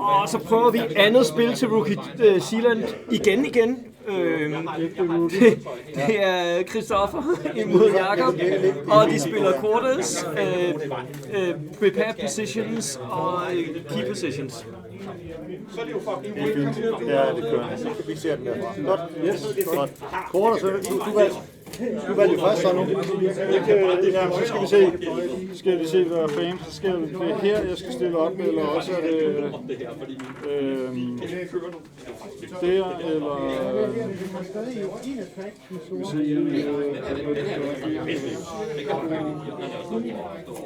Og så prøver vi andet spil til Rookie Zealand igen. Det er Christoffer imod Jakob, og de spiller quarters, prepare positions og key positions. Så er det jo fucking fint. Ja, det kører. Vi ser den derfra. Godt. Yes. Godt. Quarter, så du valgte jo først så nu. Ja, så skal vi se, hvad frame, så skal det her, jeg skal stille op, eller også er det der, eller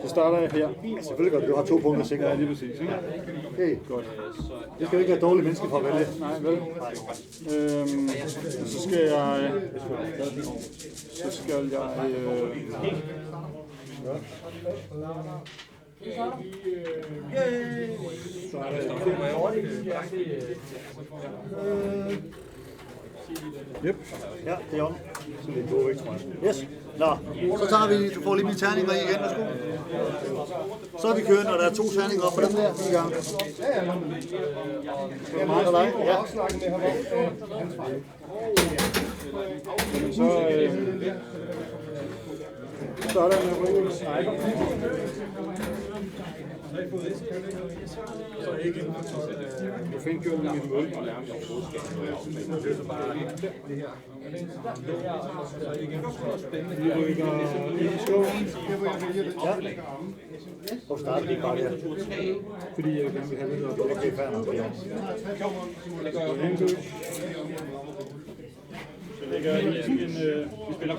så starter jeg her. Selvfølgelig godt, du har 2 punkter sikkert. Ja, lige præcis. Okay, godt. Det skal jo ikke være dårlige mennesker for at vælge. Nej, vel? Så skal jeg... Yep. Ja, det er om. Så det er gode væk, tror jeg. Yes. Nå, så tager vi, du får lige mine terninger igen, værsgo. Så er vi kørende, og der er 2 terninger op på den der i gang. Det er mig og dig. Ja. Så starter jeg med at ryge sniper. Du finder køren med mit mål. Vi rykker i skoven. Ja. Og starter lige bare der. Fordi jeg gerne vil have lidt op. Okay, fair nok. Vi spiller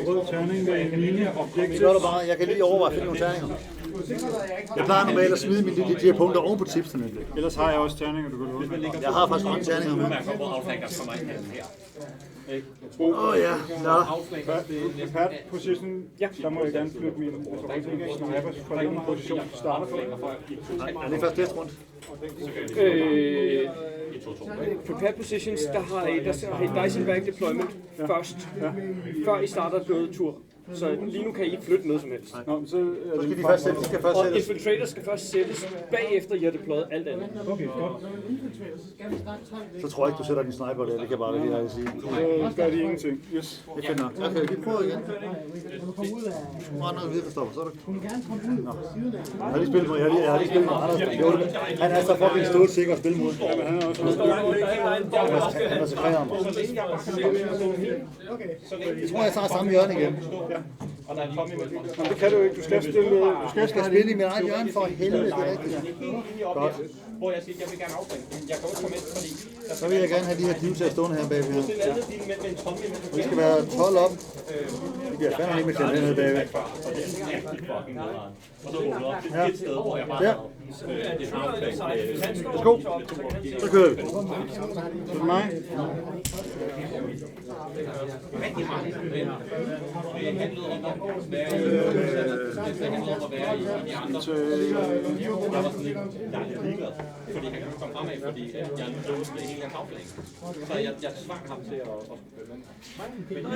rød terning med en linje objekt. Det gør du bare. Jeg kan lige overveje at finde nogle terninger. Jeg plejer normalt at smide de her punkter oven på tipsene. Ellers har jeg også terninger, du kan låne. Jeg har faktisk mange terninger med. Ja. Pat position, der må jeg gerne flytte min sniper fra den position, der starter på. Er det først test rundt? Prepare positions, der har I Dicing Bag Deployment først, før I starter tur. Så lige nu kan I ikke flytte noget som helst. Nå, så skal de først sættes. Og Infiltrator skal først sættes bagefter, I har deployet alt andet. Okay, godt. Så tror jeg ikke, du sætter din sniper der. Det kan bare være det, jeg vil sige. Så gør de ingenting. Yes. Det finder. Okay, vi prøver igen. Noget videre, stopper. Så er det. Nå. Jeg har lige spillet mod. Jeg har lige spillet mod Anders. Han er så fucking stort sikker at spille mod. Ja, han er også Han er så kræver mig. Jeg tror, jeg tager samme hjørne igen. Men det kan du ikke. Du skal spille i mit eget hjørne for helvede. Det er rigtigt. Godt. Hvor jeg siger, jeg vil gerne afspringe. Jeg kan også komme ind, fordi... Så vil jeg gerne have de her divtager stående her bagved. Det skal være 12 op. Det bliver fandme ikke med til hernede bagved. Ja. Værsgo. Så kører vi. Så mig. Rigtig mange. Det handlede om at være i andre. Der var sådan lidt, jeg er lidt ligeglad, fordi han kan komme fremad, fordi jeg er låst med hele hans afslag. Så jeg tvang ham til at spille.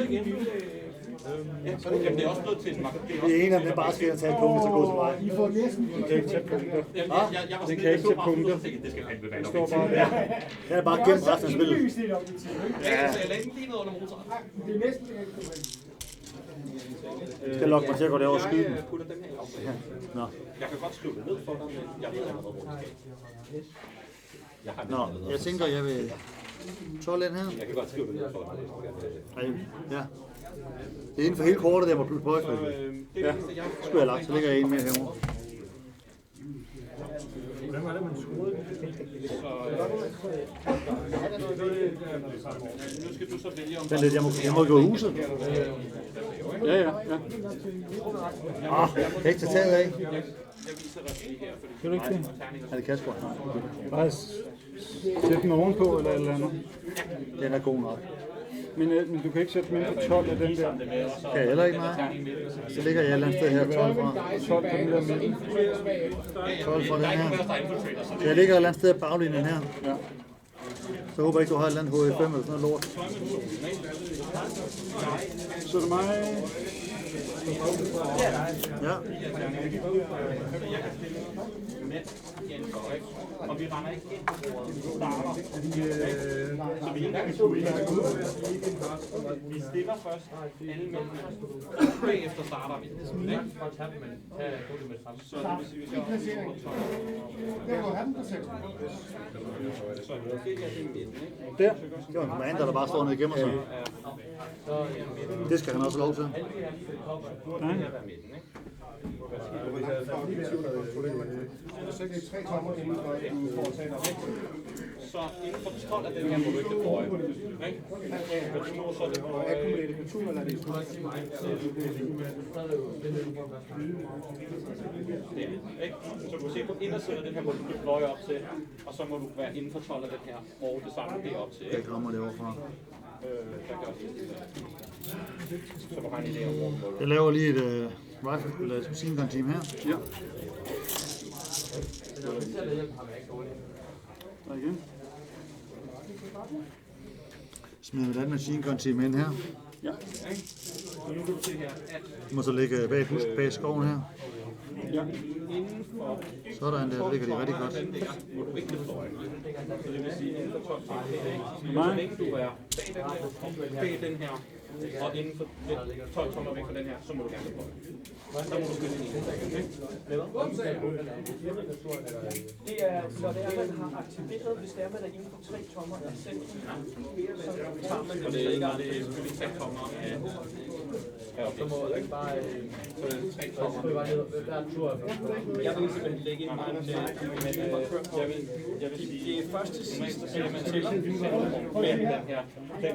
Ja, jamen det er også blevet til en magt. Det er en af dem, der bare skal tage punkter til at gå til vej. I får næsten. Det kan ikke tage punkter. Det kan ikke tage punkter. Det skal fandme være nok. Det er bare gennem resten af spillet. Ja, så jeg lagde den lige ned under motoren. Det er næsten Jeg skal lokke mig til at gå derover og skyde den. Nå. Jeg kan godt slå det ned for dig, men jeg ved allerede, hvor det skal. Nå, jeg tænker, jeg vil 12 ind her. Jeg kan godt skrive det ned for dig. Ja. Det er inden for hele kortet, der må plukke på for. Ja, skulle jeg lagt, så ligger jeg en mere herovre. Hvordan var det, man skruede? Nu skal du så vælge om... Vent lidt, jeg må gå i huset. Ja. Kan ikke tage taget af? Jeg viser dig lige her, fordi... Kan du ikke det? Er det Kasper? Bare sætte den ovenpå eller et eller andet. Den er god nok. Men du kan ikke sætte mindre 12 af den der. Kan jeg heller ikke meget. Så ligger jeg et eller andet sted her 12 fra. 12 på den der midten. 12 fra den her. Så jeg ligger et eller andet sted af baglinjen her. Ja. Så håber jeg ikke, du har et eller andet HF5 eller sådan noget lort. Så er det mig. Ja. Så jeg kan stille med igen for, ikke? Og vi render ikke ind på bordet. Vi starter. Så vi ikke engang vi stiller først alle mændene. Bagefter starter vi. Ikke? Så det vil sige, at vi så det er midten, ikke? Der. Det var en commander, der bare står nede og gemmer sig. Det skal han også have lov til. Så inden for 12 af den her må du ikke deploye. Ikke? Men du må så deploye. Så du kan se på indersiden af den her må du deploye op til, og så må du være inden for 12 af den her, og det samme det op til. Det kommer det overfra. Så du har en idé om, hvor Jeg laver lige et rifle eller et machine gun team her. Ja. Og igen. Smider vi et machine gun team ind her. Ja. så nu kan du se her, at Du må så ligge bag skoven her. Ja. inden for Sådan der ligger de rigtig godt. den der, må du ikke deploye. Så det vil sige, inden for 12 så Nej. længe du er bag den her, og inden for 12 tommer væk fra den her, så må du gerne deploye. Så må du skyde den ene. Det er, når det er, man har aktiveret, hvis det er, man er inden for 3 tommer af centrum, så tager man Og det er selvfølgelig 3 tommer af så må ikke bare... så er det 3 tommer. Jeg vil simpelthen lægge ind Jeg vil sige, det er først til sidst, så siger man til men den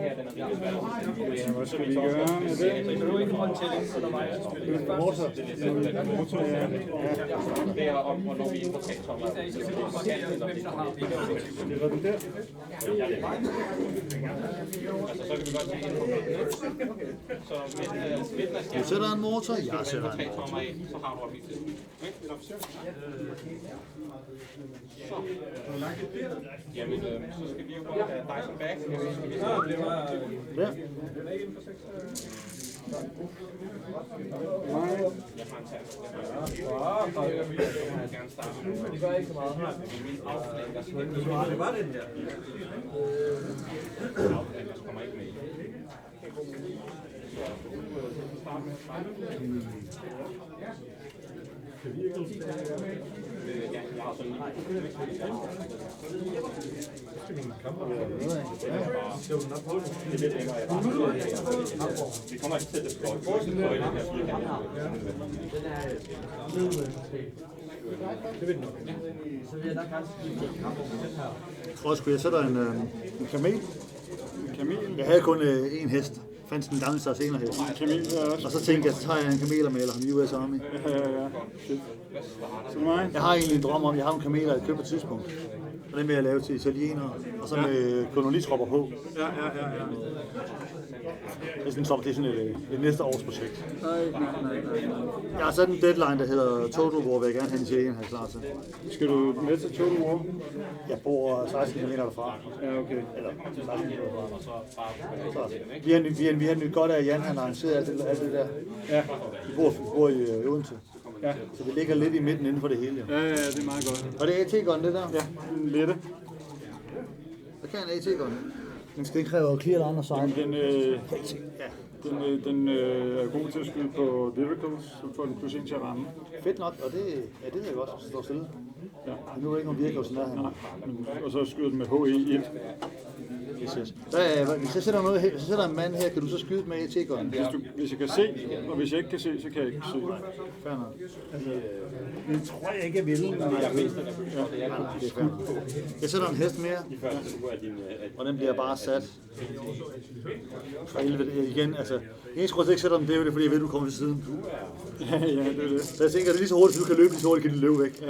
her, den er virkelig svær. Hvad skal vi gøre med det? du ikke holde til det, så der var Motor. Motor, ja. Det er om, hvornår vi er på 3 tommer. Det var den der. Altså, så kan vi godt se ind på midten. Så midten af Du skærmen, sætter en motor, jeg så sætter på en 3 tommer af, så har du op i tid. Så. Jamen, så skal vi jo godt have Dyson Bag. Skal vi starte det? der. Jeg har en tand. Jeg vil gerne starte nu. Det gør ikke så meget. Min aflægger, Det var den der. aflægger kommer ikke med i. Jeg har sådan det er lidt længere, jeg bare. Vi kommer ikke til at deploye den her Så vil jeg nok gerne skrive en kamp over den her. Jeg tror sgu, jeg sætter en kamel. Kamel. Jeg havde kun én hest. Fandt den gamle Star Senior hest. Kamel er også. Og så tænkte jeg, så tager jeg en kamel og maler ham i US Army. Ja. Shit. Så mig. Jeg har egentlig en drøm om, at jeg har en kamel, jeg køber på et tidspunkt. Og den vil jeg lave til italienere, og så med kolonitropper på. Ja. Det er sådan et næste års projekt. Nej. Jeg har sat en deadline, der hedder Total War, vil jeg gerne have en italiener her klar til. Skal du med til Total War? Jeg bor 16 km derfra. Ja, okay. Eller 16 km derfra. Så vi har nyt godt af, at Jan han har arrangeret alt det der. Ja. Vi bor i Odense. Ja. Så vi ligger lidt i midten inden for det hele. Ja, det er meget godt. Og det er AT-gun, det der? Ja, lette. Hvad kan en AT-gun? Den skal ikke kræve clear eller andre sejl. Den er god til at skyde på vehicles, så får den plus 1 til at ramme. Fedt nok, og det ved jeg godt, hvis det står stille. Ja. Men nu er der ikke nogen virkelig sådan der. Og så skyder den med HE1. Hvis jeg sætter noget her, hvis jeg sætter en mand her, kan du så skyde med AT-gun? Hvis jeg kan se, og hvis jeg ikke kan se, så kan jeg ikke se. Fair nok. Det tror jeg ikke, jeg vil. Det er fair nok. Jeg sætter en hest mere, og den bliver bare sat for 11 igen. Altså, det eneste grund til, at jeg ikke sætter dem, det er jo det, fordi jeg ved, at du kommer til siden. Ja, det er det. Så jeg tænker, at det er lige så hurtigt, at du kan løbe, lige så hurtigt kan de løbe væk. Ja.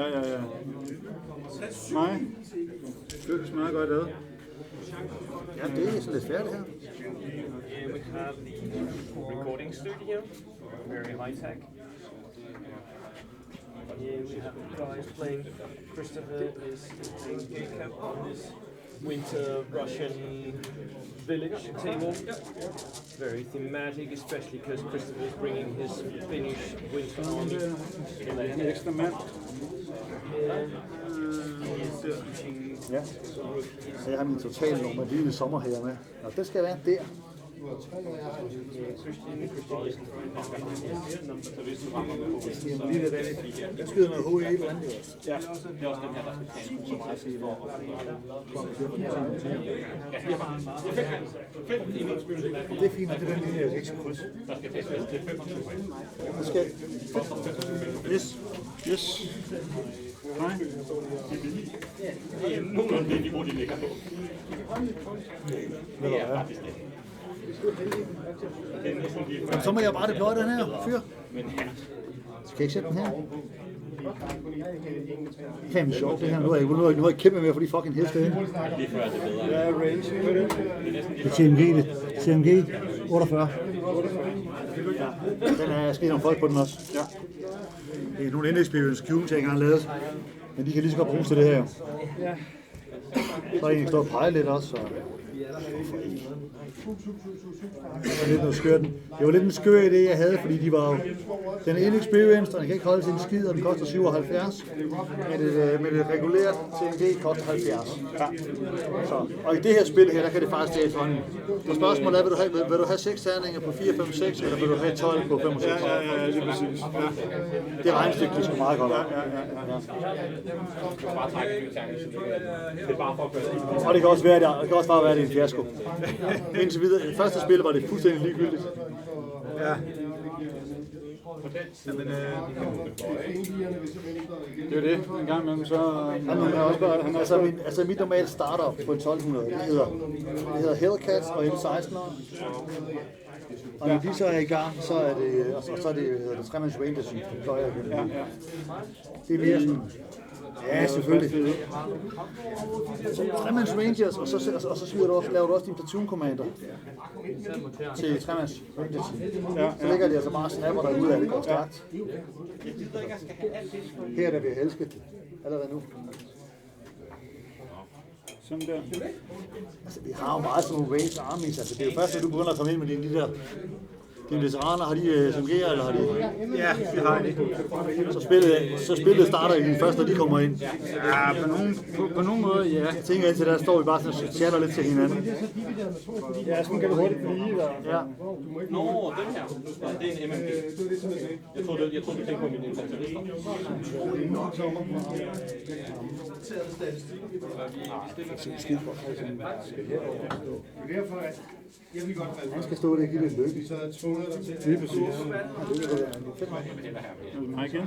Nej. Det smager godt ad. Ja, det er sådan lidt færdigt her. Here we have the recording studio, very high tech. Here we have the guys playing. Christopher is playing Jacob on his winter Russian village table. Very thematic, especially because Christopher is bringing his Finnish winter army. En ekstra mand. Ja. Så jeg har min totale nummer lille sommerhære med. Og det skal være der. Jeg skyder noget HE i blandt andet. Ja, det er også den her, der skal tage en så meget for Det er fint, at det er den linje, jeg ikke skal krydse. der skal tages plads til 25. Det skal. Yes. Yes. Nej. Det er nogenlunde det niveau, de ligger på. Det er faktisk det. Det er næsten lige Jamen, så må jeg bare deploye den her fyr. men her. Skal jeg ikke sætte den her? Fem sjovt det her. Nu har jeg kæmpet med for de fucking heste her. Lige før er det bedre. Hvad er range på det? Det er TMG, det. TMG 48. Den er sket nogle folk på den også. Ja. Det er nogle end-experience cubes, jeg ikke har lavet. Men de kan lige så godt bruges til det her. Så er en, der står og peger lidt også. Så. Det var lidt noget skørt. Det var lidt en skør idé, jeg havde, fordi de var jo... Den er inexperienced, og den kan ikke holde til en skid, og den koster 77. Med det regulært TNG koster 70. Ja. Så, og i det her spil her, der kan det faktisk tage for en... Så spørgsmålet er, vil du have 6 terninger på 4, 5, 6, eller vil du have 12 på 5 og 6? Ja, det er præcis. Ja. Det regnstykke, det skal meget godt. Bare trække en terning, så det er bare for at gøre det. Og det kan også være, det kan også bare være, det er en fiasko. Indtil videre, i første spil var det fuldstændig ligegyldigt. Ja. Jamen, det er det. En gang imellem, så... Altså mit normale startup på en 1200, det hedder Hellcats og L16'er. Og når de så er i gang, så er det, hedder det 3-mands Rangers, som pløjer igen. Ja. Det er mere sådan... Ja, selvfølgelig. 3-mands Rangers, og så laver du også din platoon commander til 3-mands Rangers. Ja. Så ligger de altså bare snapper derude af, det går stærkt. Her er der ved at elske allerede nu. Sådan der. Altså, vi har jo meget sådan nogle race armies, altså det er jo først, når du begynder at komme ind med de der... Dine veteraner, har de SMG'er, eller har de... Ja, det har de. Så spillet starter egentlig først, når de kommer ind. Ja, på nogen måde, ja. Jeg tænker indtil der står vi bare sådan og chatter lidt til hinanden. Ja, sådan kan det hurtigt blive. Ja. Nå, den her. Det er en MMG. Jeg troede, du tænkte på mine infanterister. Han skal stå der og give det et lykke. Lige præcis. Nej, igen.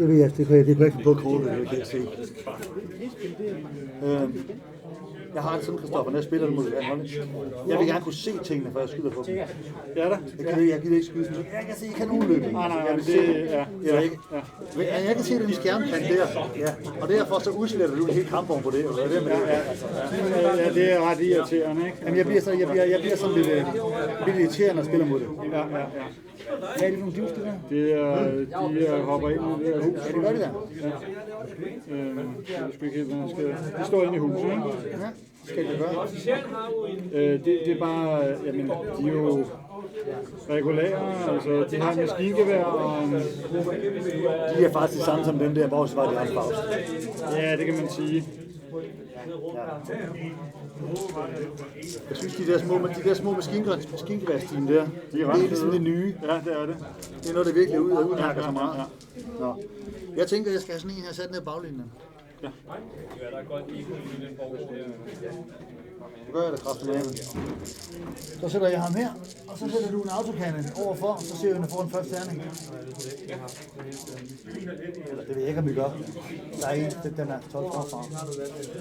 Jeg ved, det kan jeg ikke på kortet, det kan jeg se. Jeg har det sådan, Christoffer, når jeg spiller mod jeg vil gerne kunne se tingene, før jeg skyder på dem. Ja da. Jeg gider ikke skyde sådan. Jeg kan se kanonløbet. Nej, jeg vil det se, jeg kan se den skærmkant der. Ja. Og derfor så udsletter du en hel kampvogn på det. Eller hvad med det? Ja, det er ret irriterende, ikke? Jamen, jeg bliver sådan lidt irriterende at spille mod det. Ja. Hvad er det for nogle juice, det der? De hopper ind i det her hus. Ja, det gør det der. Jeg skal ikke helt, hvad jeg skal... De står inde i huset, ikke? Ja, skal det gøre. Det er bare... Jamen, de er jo regulære, altså de har en maskingevær og en... De er faktisk det samme som dem der, hvor var de andre pause. Ja, det kan man sige. Ja. Jeg synes, de der små maskingeværsteam der, det er ligesom det nye. Ja, det er det. Det er noget, der virkelig udmærker så meget. Nå. Jeg tænker, jeg skal have sådan en her sat ned i baglinjen. Ja. Der er godt lige kunne den borg. Så gør jeg det kraftigt med. Så sætter jeg ham her, og så sætter du en autocannon overfor, og så ser vi, at får en første terning. Eller det ved jeg ikke, om vi gør. Der er en, den er 12 fra.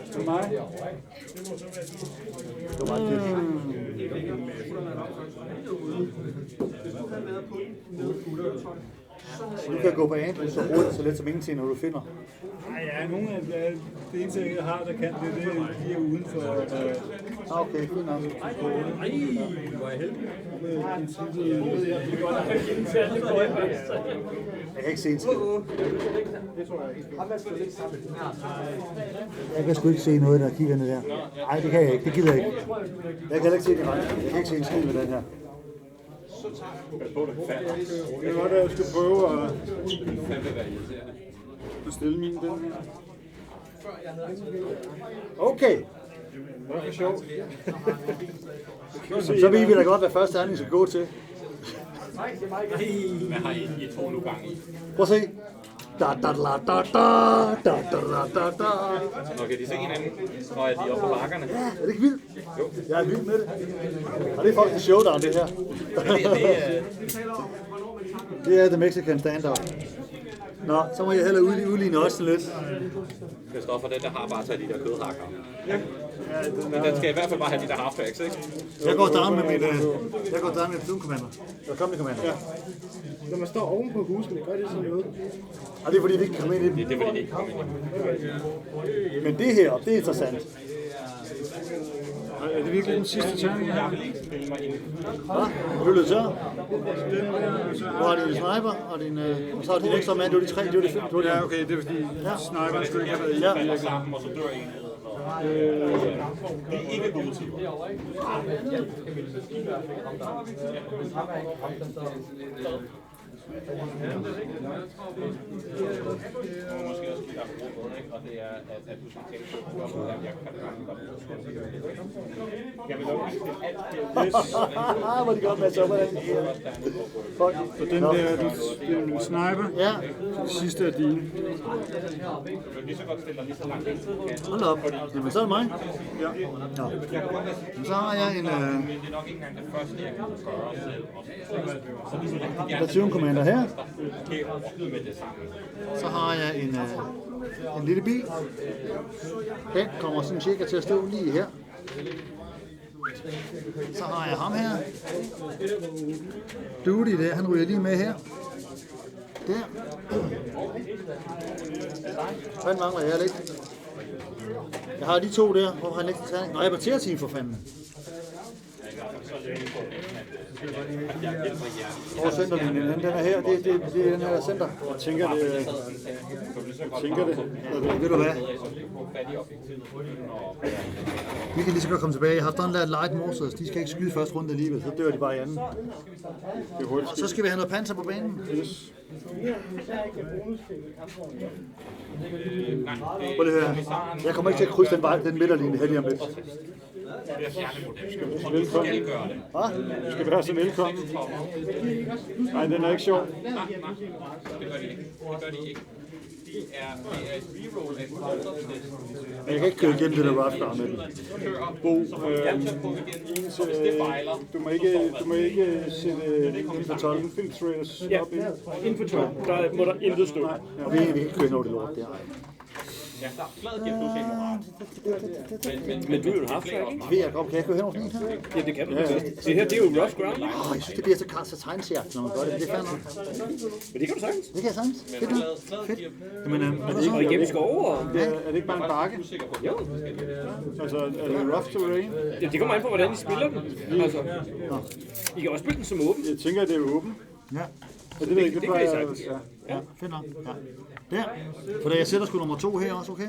Det er mig. Det var meget fedt. Du kan gå på Andrew så hurtigt, så let som ingenting, når du finder Ja, nogle af det eneste, jeg har, der kan det, de er uden for... Okay, fint nok. Hvor er heldig. Jeg kan ikke se en skid. Jeg kan sgu ikke se noget, der kigger ned der. Nej, det kan jeg ikke. Det gider jeg ikke. Jeg kan heller ikke se det ret. Jeg kan ikke se en skid med den her. Det er godt, at jeg skal prøve at stille min den her. Okay. Det er sjovt. Så ved vi da godt, hvad første handling skal gå til. Hvad har I to nu gang i? Prøv at se. Da da da da da da da da da. Nå, kan de se hinanden, når de er oppe på bakkerne? Ja, er det ikke vildt? Jo. Jeg er vild med det. Og det er faktisk en showdown, det her. Det er The Mexican Standout. Nå, så må jeg hellere udligne også lidt. Kristoffer, den der har bare taget de der kødhakker. Ja. Men den skal i hvert fald bare have de der halfbacks, ikke? Jeg går down med mit Plum Commander. Eller Comedy Commander. Ja. Når man står oven på husene, gør det sådan noget? Og det er fordi, vi ikke kan komme ind i dem. Det er fordi, de ikke kommer ind. Men det her, det er interessant. Er det virkelig den sidste terning, jeg har? Hvad? Er du løbet tør? Hvor har din sniper, og din, så har din ekstra mand, det var de tre, det var de fem. Ja, okay, det er fordi sniperen skulle ikke have været i. De er sammen, og så dør en. Det er ikke gode timer. Måske også blive afbrudt, ikke? Og det er, at du skal tænke på, at jeg kan jeg vil nok stille alt det. Hvor de godt matcher op af den. Fuck. Så den der, det er min sniper. Ja. Det sidste er dine. Jeg vil lige så godt stille dig lige så langt ind, du kan. Hold da op. Jamen, så er det mig. Ja. Nå. Så har jeg en Men det er nok ikke engang det første, jeg kan gøre selv. Så det er sådan, at jeg Platoon Commander her. med det samme. Så har jeg en lille bil. Den kommer sådan cirka til at stå lige her. Så har jeg ham her. Duty der, han ryger lige med her. Der. Hvad mangler jeg lidt? Jeg har de to der. Hvorfor har han ikke taget? Nå, jeg repeterer team for fanden. Hvor er centerlinjen? Den er her. Det er den her center. Jeg tænker det. Ved du hvad? Vi kan lige så godt komme tilbage. Jeg har stadig lært light morsers. De skal ikke skyde første runde alligevel. Så dør de bare i anden. Så skal vi have noget panser på banen. Prøv lige at høre. Jeg kommer ikke til at krydse den midterlinje her lige om lidt. Velkommen. Hvad? Skal være så velkommen. Nej, den er ikke sjov. Det gør de ikke. Det gør de ikke. Det er et reroll af et Men jeg kan ikke køre igennem det der rough ground med den. Bo, du må ikke sætte infiltrators op i. Inden for 12, der må der intet stå. Og vi kan ikke køre noget det lort der. Ja, flad giver plus 1 moral. Men du er jo haft, ikke? Ved jeg godt, kan jeg køre henover sådan en her? Ja, det kan du. Det her, det er jo rough ground. Jeg synes, det bliver så tegnsjagt, når man gør det. Det er fandme. Men det kan du sagtens. Det kan jeg sagtens. Fedt nu. Fedt. Jamen, er det Og ikke? igennem skove og... Er det ikke bare en bakke? Jo. Altså, er det rough terrain? Ja, det kommer an på, hvordan I spiller den. Altså, I kan også spille den som åben. Jeg tænker, at det er åben. Ja. Og det ved jeg ikke, Det kan I sagtens. Ja, fedt nok. Ja. Der. For da jeg sætter sgu nummer 2 her også, okay?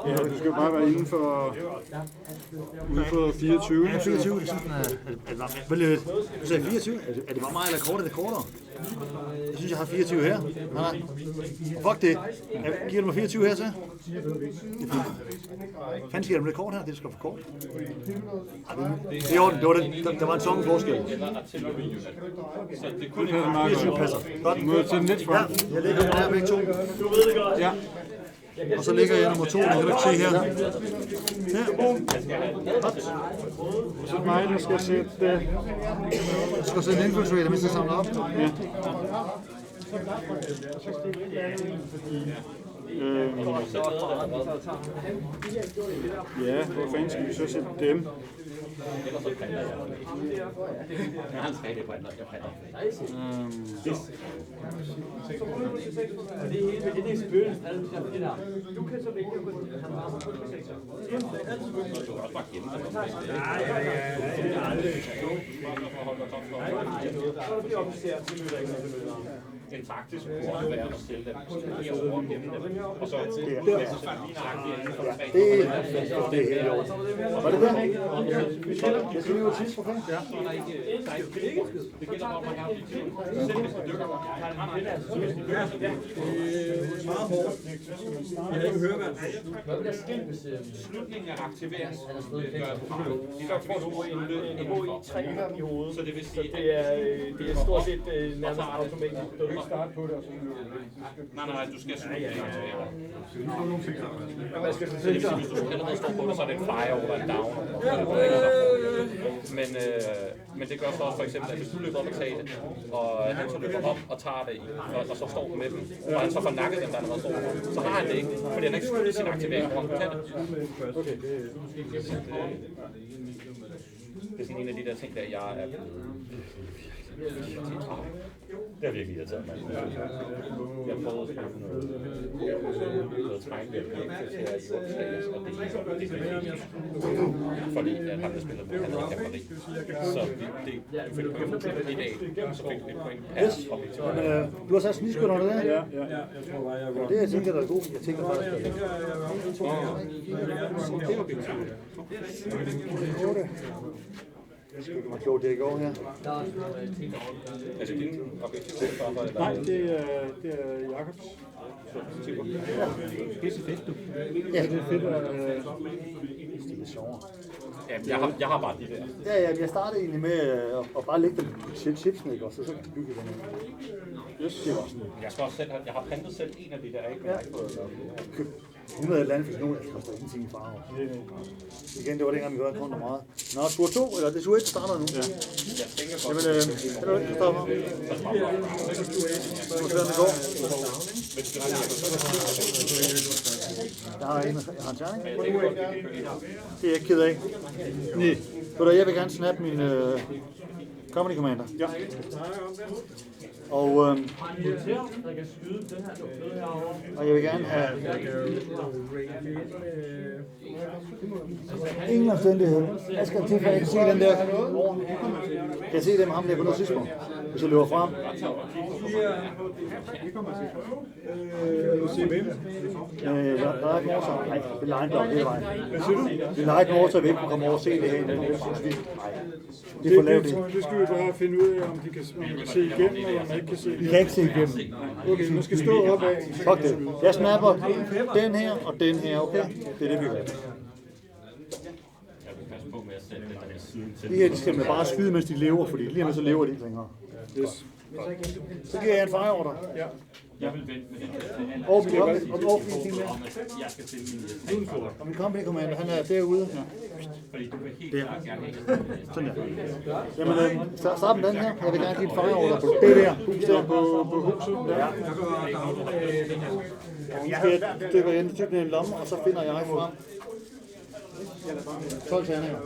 Ja, du skal bare være inden for 24. Ja, 24, jeg synes, den er... Du sagde 24? Er det bare mig, eller kort er det kortere? Jeg synes, jeg har 24 her. Nej. Fuck det. Giver du mig 24 her, så? Fanden siger du med det kort her? Det skal for kort. Det er i orden. Der var en sådan forskel. 24 passer. Godt. Du må tage den lidt Ja, frem. jeg lægger den her begge to. Ja. Og så lægger jeg nummer 2, det kan du ikke se her. Her. Godt. Så er det mig, der skal sætte... Jeg skal sætte en infiltrator, mens jeg samler op. Ja. Ja, hvor fanden skal vi så sætte dem? Ellers så printer jeg. Jeg har en 3D-printer, jeg printer. Og det hele med det er spøgelsen, det der. Du kan så vælge at gå til han har på projekter. Du kan også bare gemme det. Så bliver officer til møder ikke noget møder. En taktisk kunne også være at stille dem herover og gemme dem. Og så lige nøjagtigt inden for 3 Det er helt lort. Var det der? Jeg skal lige ud til for fanden. så er der ikke det gælder om at have det selv hvis det dykker. Meget hårdt. Jeg kan ikke høre, hvad Slutningen af aktiveres de der får du Niveau i 3 gange i hovedet. så det vil sige Det er stort set nærmest automatisk. Du kan ikke starte på det, og så nej, du skal slutte det aktivere. Man skal Så det vil sige, hvis du allerede står på det, så er det en fire over en down. Men det gør så også for eksempel, at hvis du løber op og tager det, og han så løber op og tager det, og så står med dem, og han så får nakket dem, der allerede står på, så har han det ikke, fordi han ikke sluttet sin aktivering, hvor han kan det. Det er sådan en af de der ting, der jeg er det er virkelig irriteret mig. Jeg prøvede at spille noget træk ved at blive eksekveret i Workspace, og det er fordi, at han spiller på, han havde kammeri. Så det fik point i dag, så fik vi point per objektiv. Du har sat snitskyld under det? ja. Det jeg tænker, der er god. Jeg tænker faktisk, at jeg skal ikke mig klogt, det i går her. Altså din objektiv eller? Nej, det er Jakobs. Ja, Det er fedt, det er sjovere. Ja, jeg har bare de der. Ja, jeg startede egentlig med at bare lægge dem på chipsene, ikke? Og så kan vi bygge dem. Det var sådan. Jeg skal også selv jeg har printet selv en af de der, ikke? Men jeg har ikke fået det. 100 lande for nogen, det koster ingenting i farve. Igen, det var dengang, vi gjorde en kontra meget. Nå, tur 2, eller det er tur 1, der starter nu. Jeg tænker godt. Jamen, er du ikke, Christoffer? Nu ser det går. Jeg har en terning. Det er jeg ikke ked af. Nej. Jeg vil gerne snappe min Company Commander. Ja. Og jeg vil gerne have ingen omstændighed. Jeg skal til, for jeg kan se den der. Kan jeg se dem ham der på noget tidspunkt, hvis jeg løber frem. Der er ikke nogen, nej, det er line hele vejen. Det er ikke nogen, så vi ikke kan komme over og se det her. Nej, det er for lavt. Det skal vi bare finde ud af, om de kan se igennem, eller om man ikke kan se Vi kan ikke se igennem. Okay, man skal stå op af. Fuck det. Jeg snapper den her og den her, okay? Det er det, vi gør. Jeg vil passe på med at sætte det der siden til. De her, de skal man bare skyde, mens de lever, fordi lige om så lever de ikke længere. Yes. Så giver jeg en fire order. Jeg vil vente med det. Og min company Jeg skal til min og min company commander, han er derude. fordi du vil helt Der. klart gerne have Sådan der. Jamen, start med den her. Jeg vil gerne give en fire order på det der. Hus der. På huset. Ja. Jeg dykker ind i tykken i en lomme, og så finder jeg frem 12 terninger.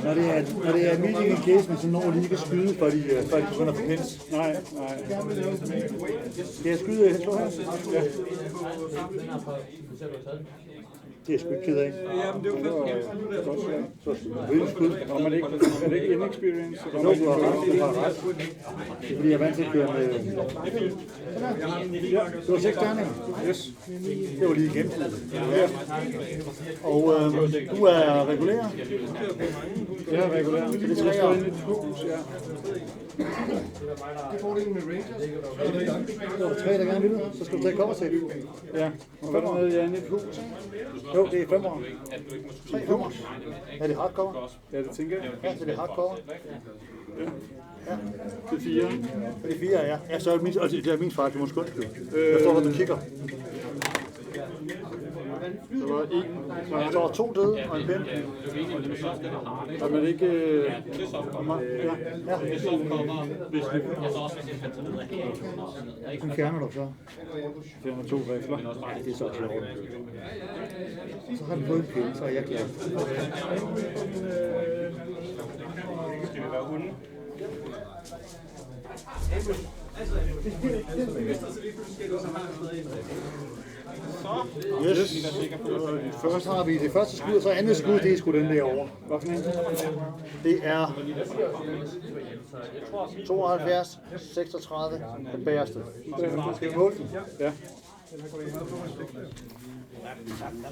Når det er meeting in case, men så når de ikke at skyde, før de begynder at få pins. Nej. Skal jeg skyde her? Ja. Det er jeg sgu ikke ked af. Jamen, det er jo først. Vil du skyde? Er det ikke inexperience? Jo, du har ret. Det er fordi, jeg er vant til at køre med. Det var 6 terninger. Yes. Det var lige igen. Og du er regulær. Det er regulært. Det er Det er 3'er. inde i et hus, ja. Så er der 3, der gerne vil. Så skal du tage cover til. Ja. Og hvad er det, inde i et hus? Jo, det er 5 år. 3 5 år. Er det hardcover? Ja, det tænker jeg. Ja, så det er hardcover. Ja. Det er 4. Det er 4, ja. Ja, så er det min fejl, du må skynde dig. Jeg står, hvor du kigger. Der var en. Der står 2 døde og en pind. Har man ikke... Ja. Den fjerner du så. Fjerner 2 rifler. Det er så klart. Så har den fået en pind, så er jeg glad. Skal vi være hunde? Yes. Først har vi det første skud, og så andet skud, det er sgu den derovre. Hvad for en? Det er 72, 36, den bagerste. Skal vi måle den? Ja.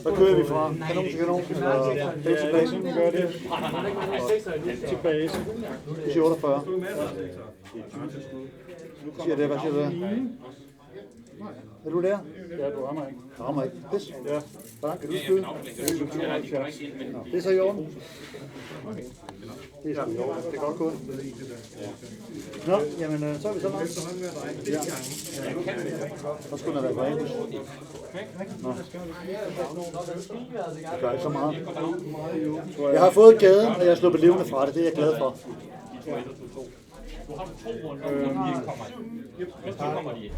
Så kører vi fra kanon til kanon, og base til base. Vi gør det. Til base. Det siger 48. Siger det, hvad siger du der? Er du der? Ja, du rammer ikke. Jeg rammer ikke. Pis. Ja. Hvordan kan du skyde? Det er så i orden. Det er sgu i orden. Det er godt gået. Nå, jamen så er vi så langt. Ja. Så skulle den have været på Nå. Det gør ikke så meget. Jeg har fået gaden, og jeg har sluppet levende fra det. Det er jeg glad for. Du har 2 runder, de ikke kommer. Hvis de kommer, de ikke.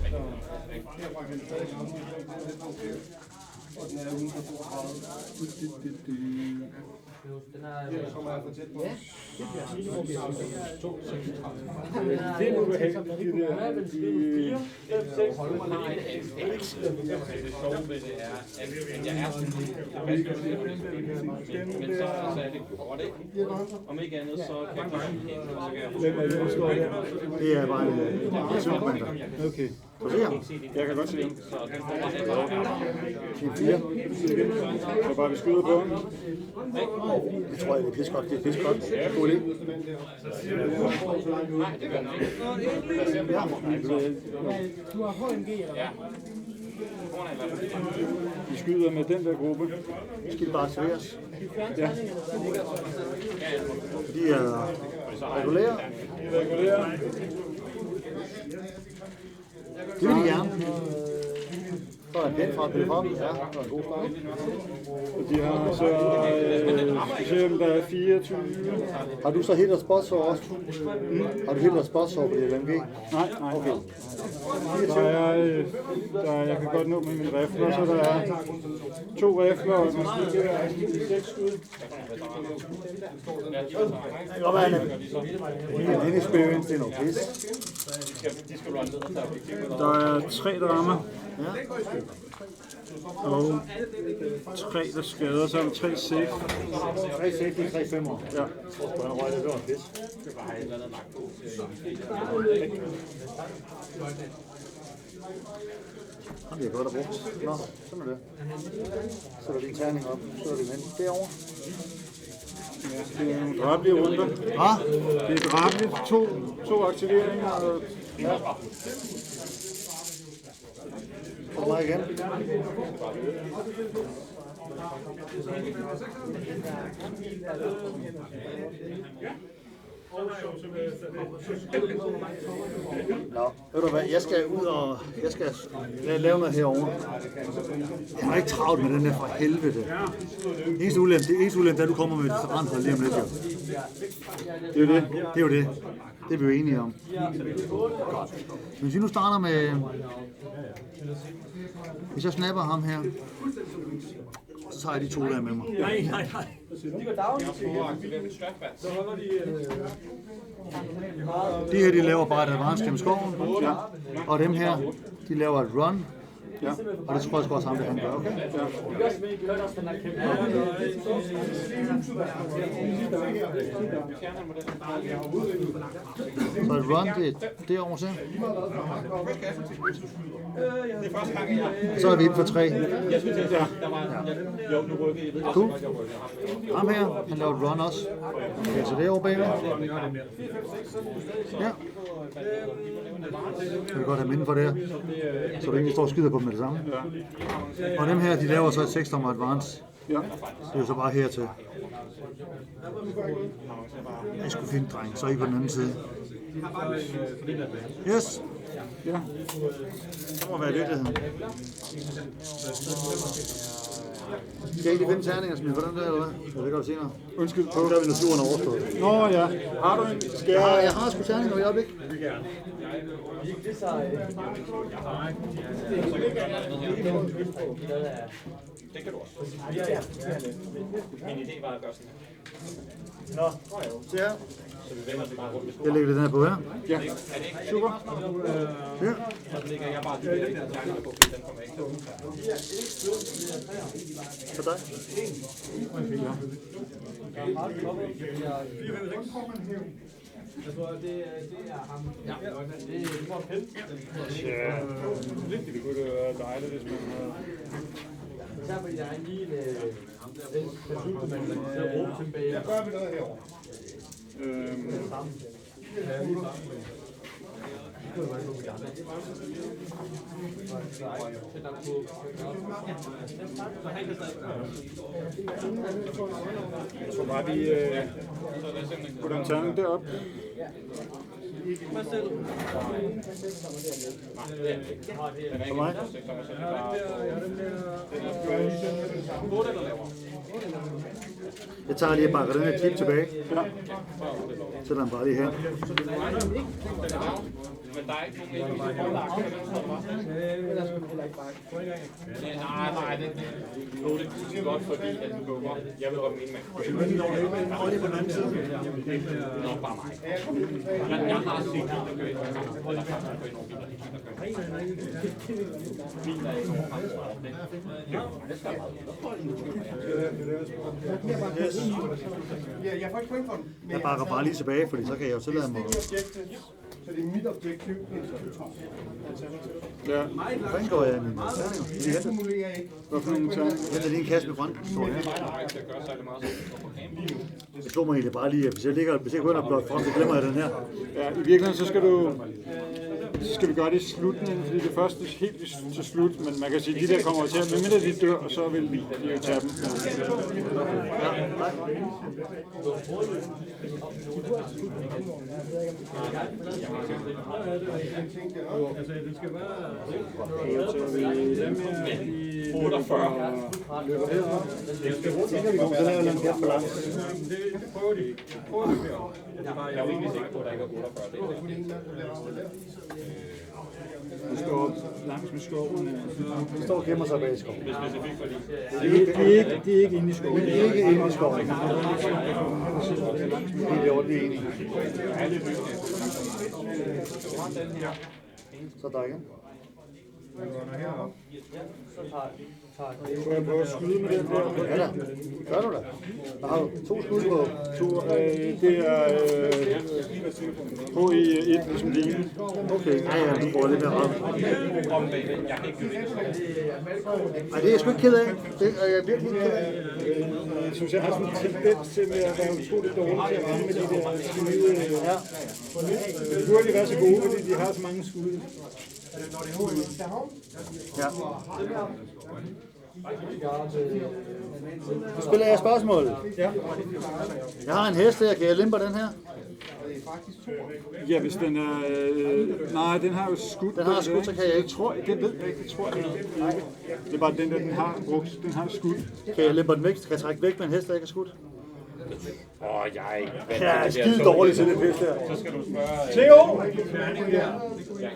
Det er nu behageligt. Det sjove ved det er, at jeg er sådan men så er det godt, ikke? Om ikke andet, så kan jeg klare det, så kan jeg Hvem er det, der står der? Det er bare en søgmængder. Okay. Kan du se ham? Jeg kan godt se dem. så den får man ikke. 4. Så bare vi skyder på ham. Det tror jeg, det er pis godt. Det er pis godt. God idé. Vi skyder med den der gruppe. Vi skal bare aktiveres. Ja. De er regulære. Vi regulerer. Det vil de gerne. Så er der pænt fra at byde frem. Ja, det var en god start. Og de har så... vi ser, om der er 24. Har du så helt og spotsår også? Har du helt og spotsår på det LMG? Nej. Okay. Jeg kan godt nå med mine rifler, så der er 2 rifler og et maskingevær. 6 skud. Det kan godt være, at en experience, det er noget pis. Der er 3, der rammer. Ja. Og 3, der skader, så er der 3 safe. 3 safety, 3 femmer. Ja. Den røg, det var en pis. Han bliver godt at brugt. Nå, sådan er det. Så er der din terning op. Så er det hen derovre. Det er nogle drabelige runder. Det er drabeligt. 2 aktiveringer. Og Ja. Så mig igen. Nå, ved du hvad, jeg skal ud og jeg skal lave noget herovre. Jeg har ikke travlt med den der for helvede. Eneste ulempe, er, at du kommer med et forandret lige om lidt, jo. Det er jo det. Det er jo det. Det er vi jo enige om. Hvis vi nu starter med... Hvis jeg snapper ham her, så tager jeg de 2 der med mig. Nej. De her, de laver bare et advance gennem skoven, og dem her, de laver et run, og det tror jeg også ham, det han gør, okay? Så et run, det er derovre så. Så er vi inden for 3. Cool. Ham her, han laver et run også. Okay, så derovre bagved. Ja. Jeg vil godt have minden for det her, så du ikke står og skyder på dem med det samme. Og dem her, de laver så et 6-tommer advance. Det er jo så bare hertil. Jeg skulle finde dreng, så er I på den anden side. Yes. Det må være i virkeligheden. Skal jeg ikke finde terninger, smid på den der, eller hvad? Jeg ved godt senere. Undskyld Så på. gør vi, når turen er overstået. Nå ja, har du en? Skal Jeg har sgu terninger i øjeblik. Det kan du også. Min idé var at gøre sådan her. Nå, se her. Så vi vender det bare rundt. Jeg lægger det den her på her. Ja, super. Ja. Og så lægger jeg bare de der terninger på, fordi den kommer ikke til. For dig. Jeg tror, det er ham. Ja, det er fedt. Ja, det kunne være dejligt, hvis man havde... Så fordi der er lige en person, man kan råbe tilbage. Ja, gør vi noget herovre. Jeg tror bare, vi putter en terning derop. For mig. Jeg tager lige bare den her klip tilbage. Sætter den bare lige her. Men der er ikke nogen nej, det er godt, fordi at den bukker. Jeg vil godt mene, man. Og lige på den anden side. Nok bare mig. Jeg har set biler køre ind, eller faktisk køre ind over biler, de biler kører ind. Biler er ikke nogen fremtid over det. Jeg får ikke point for den. Jeg bakker bare lige tilbage, fordi så kan jeg jo tillade mig. Så det er mit objektiv. Ja, Hvordan går jeg i mine terninger? Det simulerer jeg ikke. hvad for nogle terninger? Jeg henter lige en kasse med grønt. Står her. til at gøre særlig meget. Det slår mig egentlig bare lige, at hvis jeg går ind og blot frem, så glemmer jeg den her. Ja, i virkeligheden så skal vi gøre det i slutningen, fordi det første er helt til slut, men man kan sige, at de der kommer til at, medmindre de dør, og så vil vi jo tage dem. Det skal være... 48. Så laver jeg en kæft balance. Det prøver de. Jeg er jo egentlig sikker på, at der ikke er 48. Vi står langs med skoven. De står og gemmer sig bag i skoven. Specifikt fordi... Det er ikke inde i skoven. Det er ikke inde i skoven. Det er jo det enige. Så der igen. Skal jeg prøve at skyde med den der? Ja da. Gør du da. Der har du 2 skud på. Det er HI1, ligesom det ene. Okay, ja, du får lidt mere ramt. Ej, det er jeg sgu ikke ked af. Det er jeg virkelig ikke ked af. Jeg synes, jeg har sådan en tendens til at være utroligt dårlig til at ramme med de der skyde. Ja. De burde ikke være så gode, fordi de har så mange skud. Ja. Så spiller jeg spørgsmål. Ja. Jeg har en hest her. Kan jeg limpe den her? Ja, hvis den er... nej, den har jo skudt. Den har skudt, så kan jeg ikke. Det ved jeg ikke, det tror jeg ikke. Det er bare den der, den har brugt. Den har skudt. Kan jeg limpe den væk? Kan jeg trække væk med en hest, der ikke er skudt? Jeg er ikke vant Jeg er til det der skide dårlig til det pisse der. Så skal du spørge... Theo!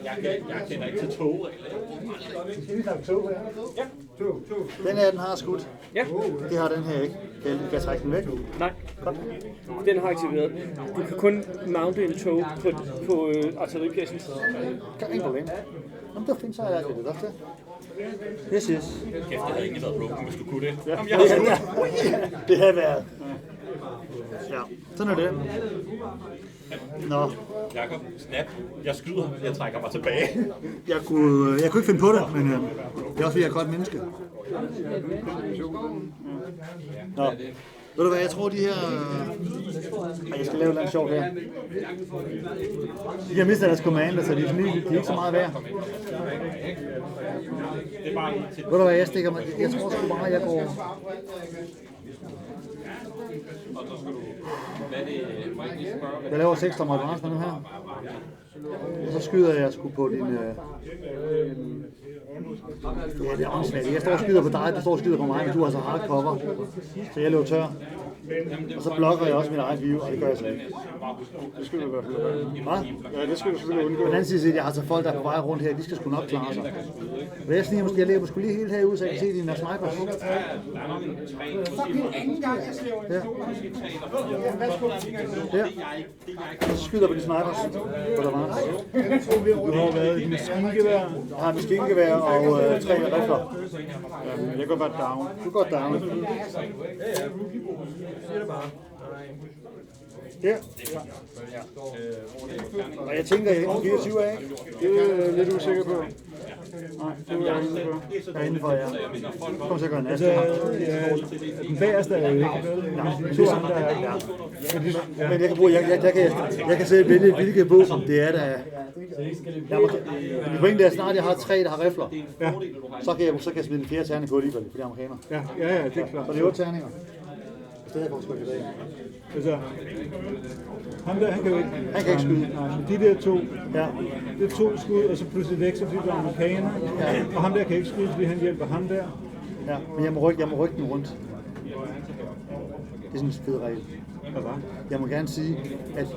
Jeg kender ikke til togregler. Den her, den har skudt. Ja. Det har den her ikke. Kan jeg trække den væk? Nej, den har aktiveret. Du kan kun mounte en tog på artilleripjecen. Ingen problem. Jamen, det er fint, så har jeg det også til. Yes. Kæft, det havde ikke været broken, hvis du kunne det. Ja. Det havde været. Ja, sådan er det. Nå, Jakob, snap. Jeg skyder. Jeg trækker mig tilbage. jeg kunne ikke finde på det, men det er også fordi, jeg er et godt menneske. Nå, ved du hvad, jeg tror de her... jeg skal lave et eller andet sjovt her. De har mistet deres commander, så de er ikke så meget værd. Ved du hvad, jeg stikker mig... Jeg tror sgu bare, jeg går... og så skal du... Hvad er det? Må jeg ikke lige spørge? Jeg laver 6 tommer advance med nu her. Og så skyder jeg sgu på din... Ja, det er åndssvagt. Jeg står og skyder på dig, du står og skyder på mig, men du har så hardcover. Så jeg løber tør. Og så blokker jeg også mit eget view, og det gør jeg slet ikke. Det skal du i hvert fald gøre. Hvad? Ja, det skal du selvfølgelig undgå. På den anden side, jeg har så folk, der er på vej rundt her, de skal sgu nok klare sig. Men jeg lægger sgu lige helt herude, så jeg kan se dine snipers. Ja. Og så skyder på de snipers. På der var. Du har været i maskingevær. Jeg har maskingevær og 3 rifler. Jeg går bare down. Du går down. Ja. Og jeg tænker, jeg er 24 af. Det er jeg lidt usikker på. Nej, det er jeg ikke på. Jeg er inde for jer. Kom så at gøre en Altså, den bagerste er jo ikke. To andre er ikke. Men jeg kan bruge, jeg kan selv vælge, hvilke våben det er, der er. Men det pointe er, snart jeg har 3, der har rifler, Ja. så kan jeg smide den 4. terning på alligevel, for de amerikanere. Ja, det er klart. Så det er 8 terninger. I stedet for at skyde i dag. Altså, ham der, han kan jo ikke. Han kan ikke skyde. Nej, men de der to, Ja. det er 2 skud, og så pludselig væk, så fordi der er amerikaner. Ja. Og ham der kan ikke skyde, fordi han hjælper ham der. Ja, men jeg må rykke den rundt. Det er sådan en fed regel. Hvad var? Jeg må gerne sige, at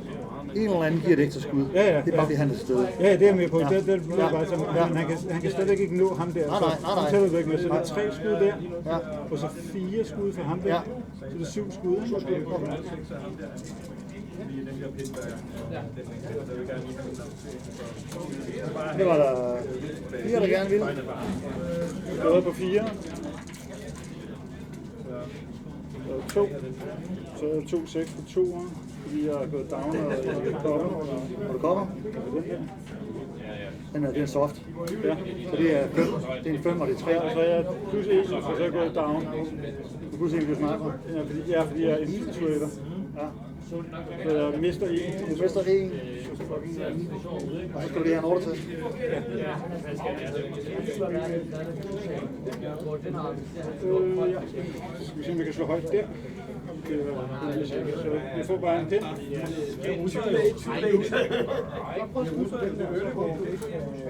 en eller anden giver et ekstra skud. Ja. Det er bare fordi han er til stede. Ja, det er jeg med på. Ja. Det er bare sådan, Ja. men han kan stadig ikke nå ham der. Nej. Så tæller du ikke med, så det er 3 skud der, Ja. og så 4 skud for ham der. Ja. Så det er 7 skud. Det var der 4, der gerne ville. Jeg er på 4. Så 2. Så er 2 6 på 2'eren, fordi jeg er gået down og kommer. Har du cover? Den er soft. Ja. Så det er 5. Det er en 5, og det er 3. Så er jeg plus 1, og så er jeg gået down. Du kunne se, at du sniper. Fordi jeg er infiltrator. Ja. Så jeg mister 1. Du mister 1. Og så skal du lige have en order til. Skal vi se, om vi kan slå højt der. Så vi får bare en pind.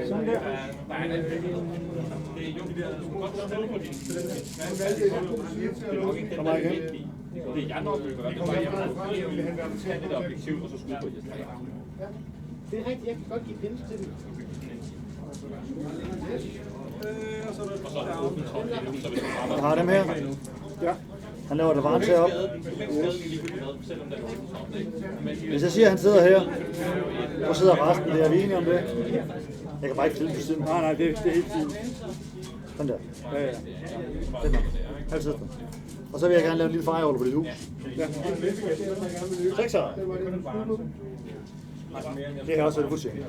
Sådan der. Kom bare igen. Det er jeg nok vil gøre. Det var jeg vil tage det objektiv, og så skyde på det. Det er rigtigt, jeg kan godt give pins til den. Jeg har dem her. Ja. Han laver det varmt herop. Hvis jeg siger, at han sidder her, så sidder resten der. Er vi enige om det? Jeg kan bare ikke filme på siden. Nej, det er helt fint. Sådan der. Ja. Den der. Altid. Og så vil jeg gerne lave en lille fejrehold på dit hus. Ja. 6'er. Det har også været fuldstændig.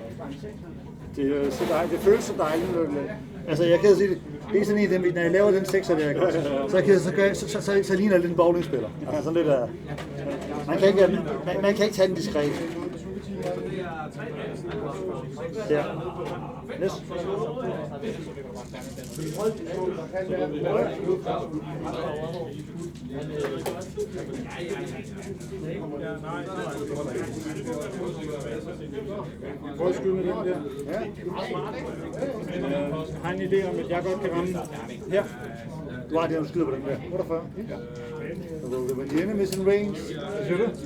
Det er så dejligt. Det føles så dejligt. Altså, jeg kan sige det. Det er sådan en af dem, når jeg laver den 6'er der, så ligner det en bowlingspiller. Altså sådan lidt af... Man kan ikke tage den diskret. Ja. Næste. Prøv at skyde med den der. Ja. Jeg har en idé om, at jeg godt kan ramme her. Du har det, du skyder på den der. 48. When the enemy is in range.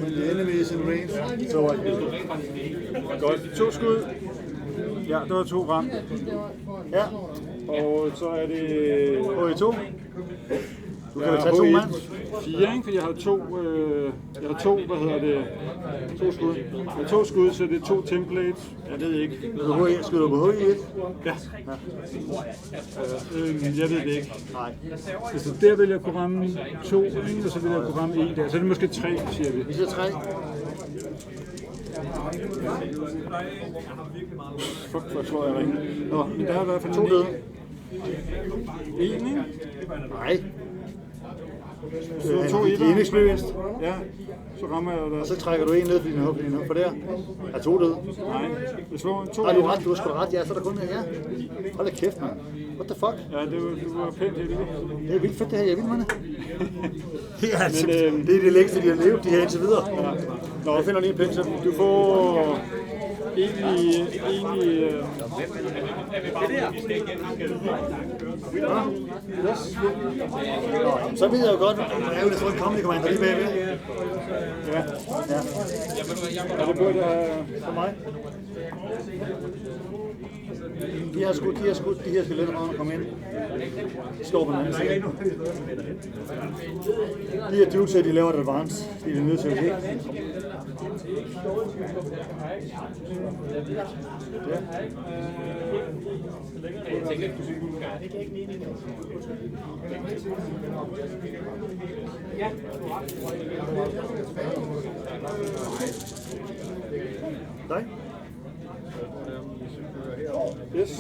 When the enemy is in range. Så er det. Godt. 2 skud. Ja, der var 2 ramt. Ja. Og så er det... HE2. Du kan Ja, vel tage 2 mand. 4, ikke? Fordi jeg har 2, hvad hedder det, 2 skud. Jeg har 2 skud, så det er 2 templates. Jeg ved ikke. Skyder du på HE1? Ja. Jeg ved det ikke. Nej. Så der vil jeg kunne ramme 2, og så vil jeg kunne ramme 1 der. Så er det måske 3, siger vi. Vi siger 3. Fuck, hvor tror jeg ringer. Nå, men der er i hvert fald 2 døde. 1, ikke? Nej. 2 de er experienced. Ja, så rammer jeg der. Og så trækker du en ned, fordi den er hugget for der. Er 2 døde. Nej, jeg slår 2 Har du ret? Du har sgu da ret. Ja, så er der kun en. Ja. Hold da kæft, mand. What the fuck? Ja, det var pænt heldigt. Det er vildt fedt, det her. Jeg er vild med det. Det er, altså, det er det længste, de har levet, de her indtil videre. Ja. Nå, jeg finder lige en pind til dem. Du får egentlig Så ved jeg jo godt, at jeg er jo lidt sådan en comedy commander lige bagved. ja. Ja. Og det burde For mig. De har skudt de her skeletter, når de kommer ind. De står på den anden side. De her dudes, de laver et advance. De er nødt til at se. Nej. Yes.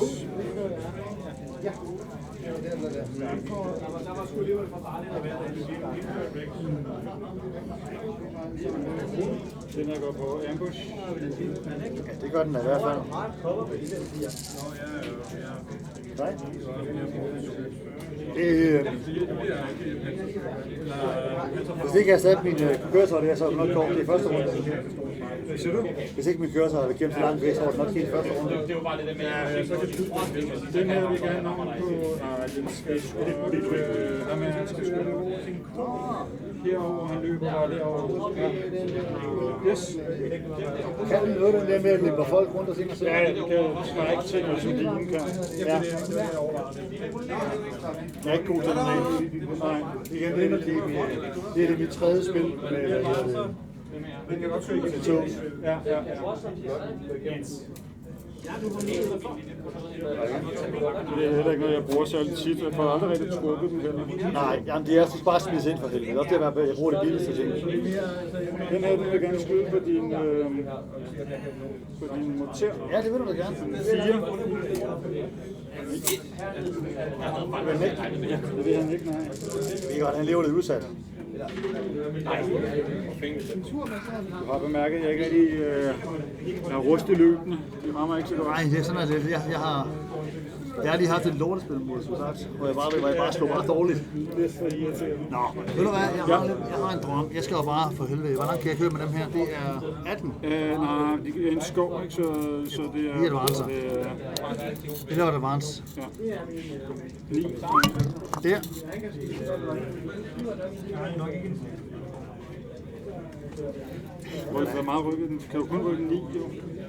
Den her går på ambush. Ja, det gør den da i hvert fald. Nej. Hvis ikke jeg havde sat min køretøj der, så var det nok kort. Det er første runde. Hvis ikke min køretøj havde gennem så langt væk, så var det nok helt første runde. Det var bare det der med, Den her vi kan have navn på. Nej, den skal sgu. Han skal sgu. Herovre, han løber bare derovre. Ja. Yes. Kan den noget den der med at løbe folk rundt og se mig selv? Ja, det kan trække ting, og så bilen kan. Ja. Jeg er ikke god til den af. Nej, igen, det er mit tredje spil med, tog. Ja. Det er heller ikke noget, jeg bruger særlig tit. Jeg får aldrig rigtig trukket den heller. Nej, jamen det er så bare smidt ind for helvede. Det er også det, jeg bruger det billigste ting. Den her, den vil jeg gerne skyde på din motor. Ja, det vil du da gerne. 4. Det vil han ikke, nej. Vi godt, han lever lidt udsat. Du har bemærket, at jeg ikke rigtig er rustet løbende. De rammer ikke så godt. Nej, det er sådan, at jeg har lige haft et lortespil mod, som sagt, hvor jeg bare slog bare dårligt. Det er så irriterende. Nå, ved du hvad, jeg har en drøm. Jeg skal jo bare for helvede. Hvor langt kan jeg køre med dem her? Det er 18. Nej, det er en skov, ikke? Så det er... Det er advance. Det er advance. Ja. 9. Der. Hvor er meget rykket den? Kan du kun rykke 9, jo?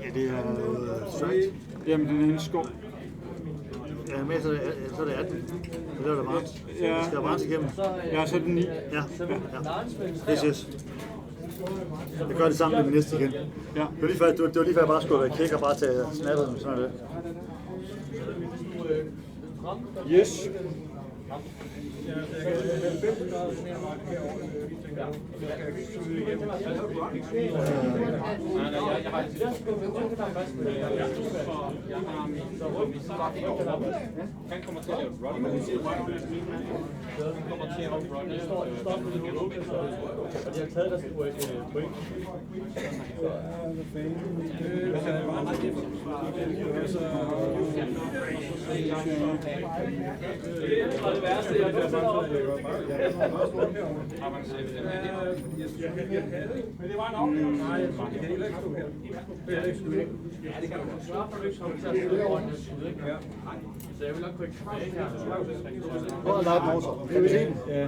Ja, det er straight. Jamen, den er en skov. Ja, med så er det 18. Det er advance. Ja. Skal advance igennem? Ja, så er den 9. Ja. Yes. Jeg gør det sammen med min næste igen. Ja. Det var lige før jeg bare skulle være kæk og bare tage snappet, men sådan er det. Yes. Han kommer til at lave et run. Han kommer til at lave et run. Og de har taget deres point. Det værste, jeg har Men det var nok. Nej, jeg tror, det kan heller ikke stå her. Ja, det kan du godt. Sørg for, at du ikke kommer til at stå foran et skud, ikke? Så jeg vil nok kunne tilbage her. Prøv at lege den motor. Kan vi se den? Ja.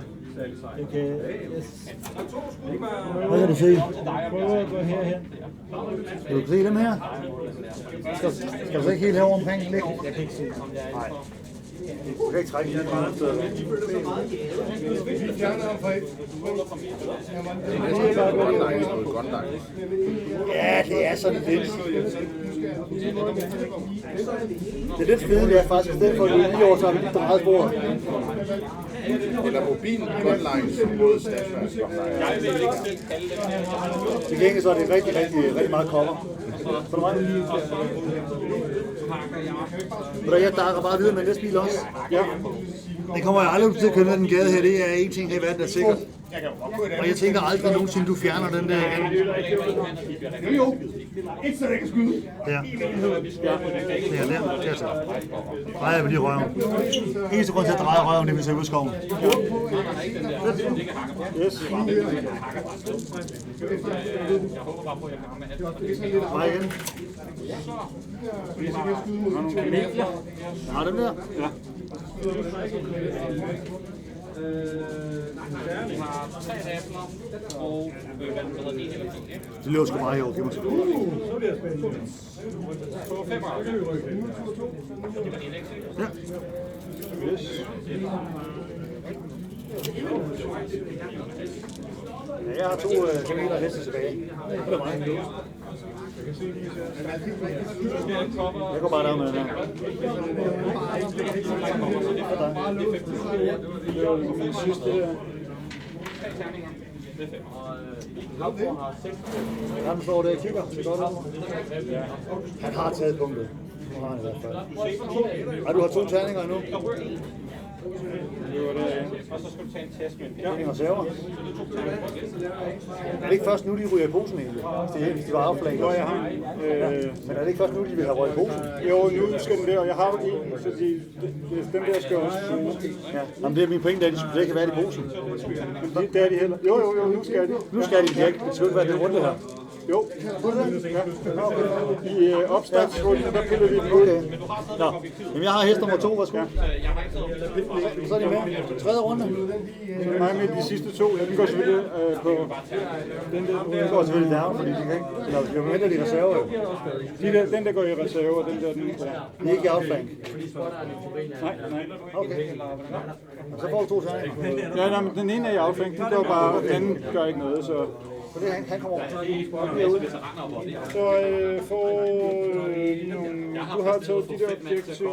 Okay. Hvad kan du se? Prøv at gå herhen. Kan du se dem her? Skal du så ikke helt herovre omkring ligge? Jeg kan ikke se. Nej. Du kan ikke trække den meget sted. Ja, det er sådan lidt. Det er lidt fedt, det er faktisk. I stedet for at vi lige over, så har vi lige drejet bordet. Eller mobil gunlines mod stationær. Jeg vil ikke selv kalde dem her. Til gengæld så er det rigtig meget cover. Så du meget? Ved du, jeg dakker bare videre med næste bil også. Ja. Det kommer jeg aldrig til at køre ned den gade her. Det er en ting her i verden, der er sikkert. Og jeg tænker aldrig nogensinde, du fjerner den der igen. Jo, ikke så det kan skyde. Der. Ja, der. Der så. Drejer vi lige røven. Eneste grund til at dreje røven, det vil se ud af skoven. Yes. Drej igen. Har dem der? Ja. Det løber sgu meget i år, giv mig så. Ja. Yes. Ja, jeg har 2 kameler heste tilbage. Det er mig. Jeg går bare der med den her. Min sidste her. Han står der og kigger. Det er godt ud. Han har taget punktet. Nu har han i hvert fald. Og du har 2 terninger endnu. Og så skal du tage en test med en Terninger og server. Er det ikke først nu, de ryger i posen egentlig? Hvis de var afflaget? Nå, jeg har. Men er det ikke først nu, de vil have røget i posen? Jo, nu skal den der, og jeg har en, fordi den der skal også. Ja. Jamen, det er min pointe, at de skulle ikke have været i posen. Det er de heller. Jo, nu skal de. Nu skal de ikke. Det skal ikke være det runde her. Jo, i opstartsrunden, der piller vi den ud. Nå, jamen jeg har hest nummer 2, værsgo. Så er de med. 3. runde. Så er mig med de sidste 2. Den går selvfølgelig på den der. Den går selvfølgelig down, fordi de kan ikke. Eller vi må hente de reserver jo. Den der går i reserve, og den der, den. De er ikke i outflank. Nej. Okay. Og så får du 2 terninger. Ja, nej, men den ene er i outflank, den gør bare, den anden gør ikke noget, så. Så det han kommer over. Så får nogle, du har taget de der objektivs. Ja.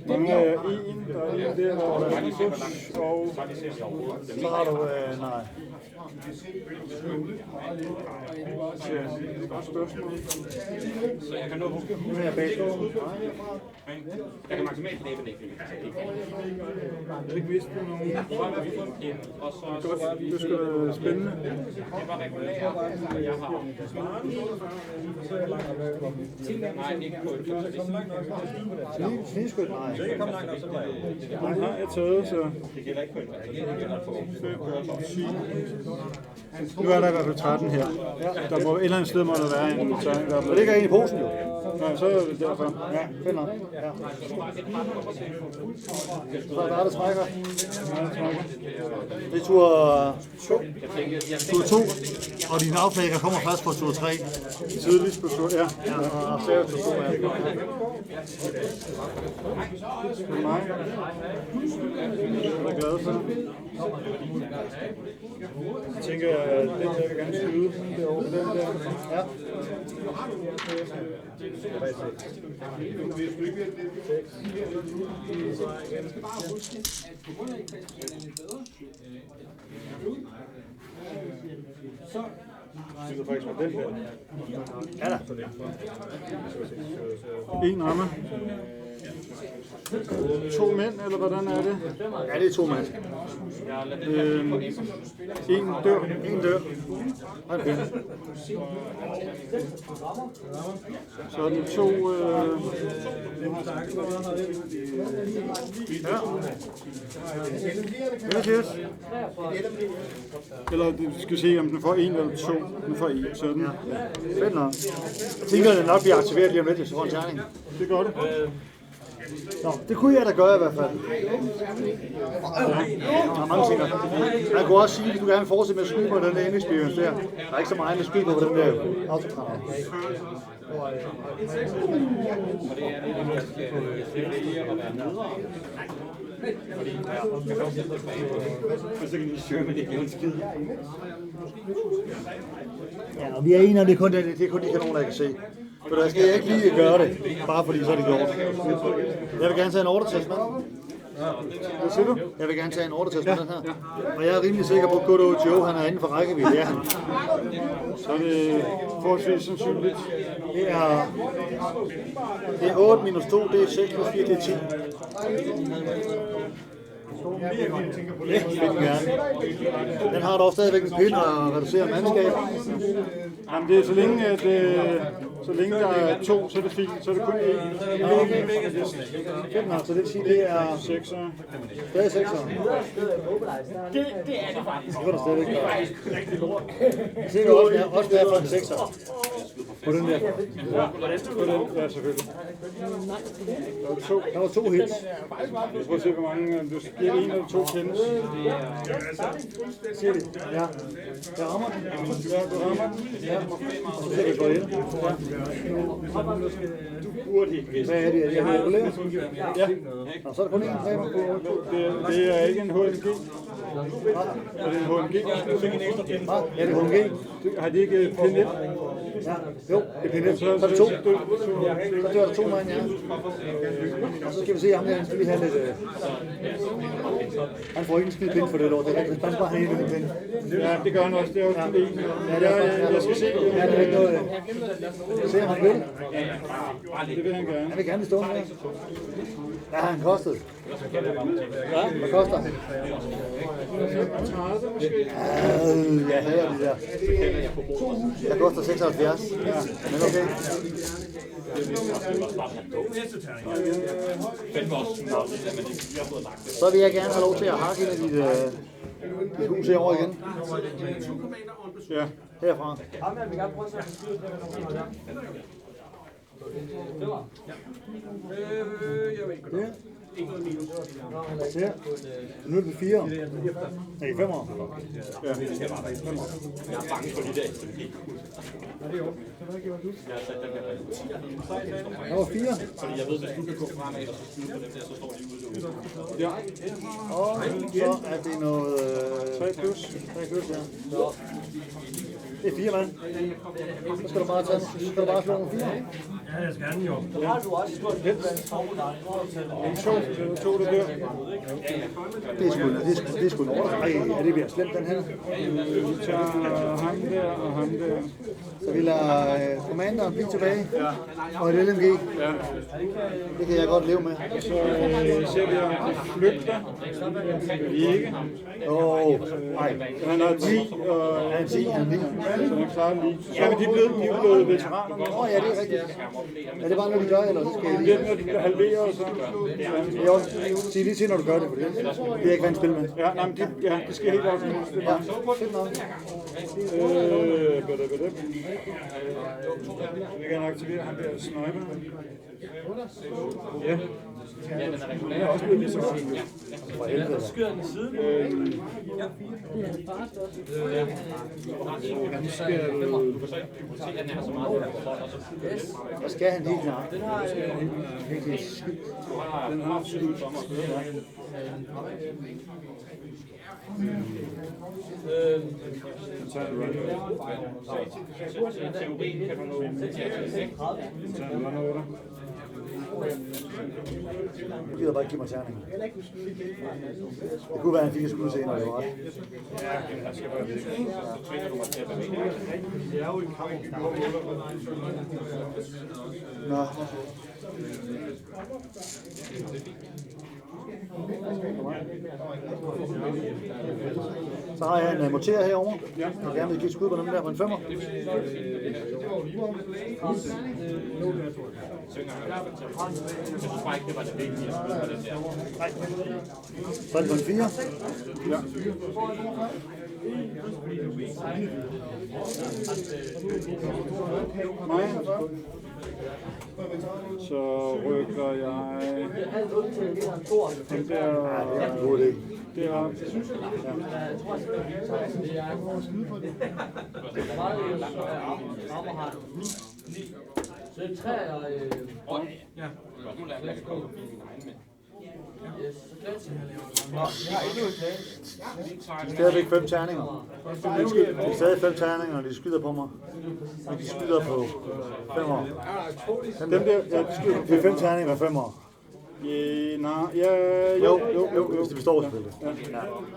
Den er en, der er en der, og der er en gods, og Så har du, nej. Så jeg kan nå Nu er jeg bagstå. jeg kan maksimalt læbe det. jeg ikke vidste nogen. Og så Godt, det skal være spændende. det var regulært, og jeg har nej, ikke på et Snidskyld, nej. Den har jeg taget, så det gælder ikke på et nu er der i hvert fald 13 her. Der må et eller andet sted må der være en tegning, der Det ligger inde i posen jo. Nej, så er det derfor. Ja, fedt nok. Ja. Så der er der trækker. Det er tur 2. Tur 2. Og dine afflægger kommer først på tur 3. Tidligst på tur, ja. Ja, og server tur 2 er. For mig. Jeg er glad for. Jeg tænker, at den der vil gerne skyde derovre på den der. Ja. Det er faktisk den der. Ja da. En ramme. 2 mænd, eller hvordan er det? Ja, det er 2 mand. En dør. En dør. Og en pind. Så er det 2... Ja. Yes, yes. Eller du skal se, om den får 1 eller 2. Den får 1, sådan. Fedt nok. Jeg tænker, at den nok bliver aktiveret lige om lidt, hvis du får en terning. Det gør det. Nå, det kunne jeg da gøre i hvert fald. Der er mange ting. Jeg kunne også sige, at du gerne vil fortsætte med at skyde på den der experience der. Der er ikke så meget at skyde på den der autokraner. Og det er det, man skal vælge at være nedre. Fordi man kan også sætte det bag og så kan de søge, men det er jo en skid. Ja, og vi er enige, det er kun de kanoner, jeg kan se. For der skal jeg ikke lige gøre det, bare fordi så er det gjort. Jeg vil gerne tage en ordertest med. Hvad siger du? Jeg vil gerne tage en ordertest med den her. Og jeg er rimelig sikker på, at Kudo Joe, han er inden for rækkevidde. Det er han. Så er det forholdsvis sandsynligt. Det er 8 minus 2, det er 6 plus 4, det er 10. Det vil den gerne. Den har dog stadigvæk en pind og reducerer mandskab. Jamen det er så længe der er 2, så er det fint, så er det kun 1. Så det vil sige, det er 6'er. Stadig 6'er. Det er det faktisk. Det var der stadigvæk. Jeg ser også der for en 6'er. På den der. Ja, selvfølgelig. Der var 2 hits. Jeg prøver at se, hvor mange. Du giver 1 eller 2 kendes. Siger de? Ja. Jeg rammer den. Ja, du rammer den. Ja. Og så ser vi på det. Hvad er det? Er det reguleret? Ja. Og så er der kun én dræber på. Det er ikke en HMG. Er det en HMG? Ja, det er HMG. Har de ikke pind 1? Ja, jo, det er pind 1. Så er det 2. Så dør der 2 mand, ja. Og så skal vi se ham der, han skal lige have lidt... Han får ikke en skid pind for det lort, det er rigtigt. Han skal bare have en pind. Ja, det gør han også. Det er også det ene. Jeg skal se. Ja, det er ikke noget... Se, om han vil. Det vil han gerne. Han vil gerne stå med. Hvad har han kostet? Hvad koster han? 30 måske. Jeg hader de der. Jeg koster 76. Men okay. Så vil jeg gerne have lov til at hakke ind i dit hus herovre igen. Ja. Herfra. Ja. Nu er det 4. Nej, 5 år. Ja. Jeg er bange for de der. Der var 4. Fordi jeg ved, hvis du kan gå fremad og så skyde på dem der, så står de ude. Ja. Og så er det noget... 3 plus. 3 plus, ja. Det er 4 mand. Så skal du bare tage, så skal du bare slå nogle 4. Ja, jeg skal have den jo. Det er 2, der dør. Det er sgu en ordre. Ej, er det ved at slemt den her? Vi tager ham der og ham der. Så vi lader commanderen blive tilbage. Og et LMG. Ja. Det kan jeg godt leve med. Så ser vi, om det flygter. Ikke. Nej. Han har 10, og Han er 10, han er 9. så han klarer den lige. Ja, men de er blevet veteraner. Ja, det er rigtigt. Er det bare noget, du gør, eller så skal jeg Det lige... er, når de halverer, og så... Det er også... Sig lige til, når du gør det, for det er jeg ikke vant spil med. Ja, nej, men det sker helt op. Ja, fedt nok. Vi kan aktivere ham der sniper. Ja. Den er også blevet lige så godt. Så skyder den i siden. Hvad skal han helt klart? Helt skidt. Den har absolut sommer. Du gider bare ikke give mig terningen. Det kunne være, at han fik et skud senere, det var ret. Nå. Så har jeg en motor herovre. Jeg vil gerne give et skud på den der på en 5'er. Så er det på en 4. Ja. Nej. Så rykker jeg den der God idé. deroppe. Så det er 3 og... Ja. Spørgsmålet er, om jeg kan komme forbi min egen med. Stadigvæk 5 terninger. Det er stadig 5 terninger, når de skyder på mig. Når de skyder på 5'er. Dem der, ja, de skyder Det er 5 terninger hver 5'er. nej, ja, jo. Hvis de består selvfølgelig. Ja.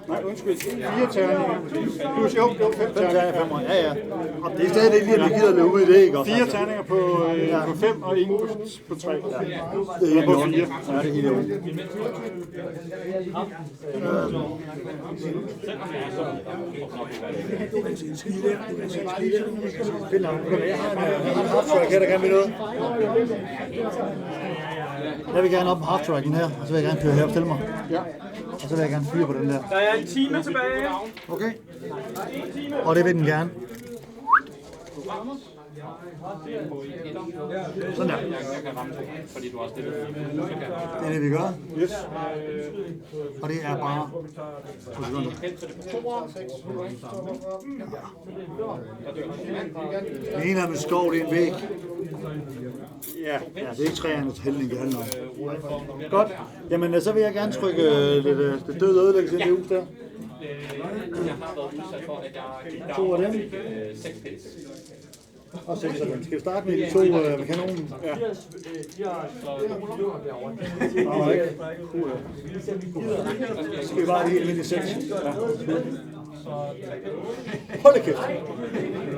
Nej, undskyld. 4 terninger. Plus, jo, 5 5 terninger. terninger 5'er, ja. Og det er stadig ikke lige, at vi gider løbe ud i det, ikke? 4 terninger på 5 og 1 på 3. Det er helt på jorden. 4. Ja, det er helt jorden. Jeg har en half-track her, der kan vi noget. Jeg vil gerne op med half-tracken her, og så vil jeg gerne køre herop til mig. Ja. Og så vil jeg gerne fyre på den der. Der er en time tilbage. Okay. Og det vil den gerne. Sådan der. Jeg kan ramme 2, fordi du har stillet. Det er det, vi gør. Yes. Og det er bare 2 sekunder. Det ene er med skov, det er en væg. Ja, det er ikke træernes hældning, det handler om. Godt. Jamen, så vil jeg gerne trykke lidt død ødelæggelse ind i hus der. Jeg har været udsat for, at jeg gik 2 af dem. 6 pace. Og 6 af dem. Skal vi starte med de 2 med kanonen? Ja. Nå, ikke? Så skal vi bare lige ind i 6. Ja. Hold da kæft.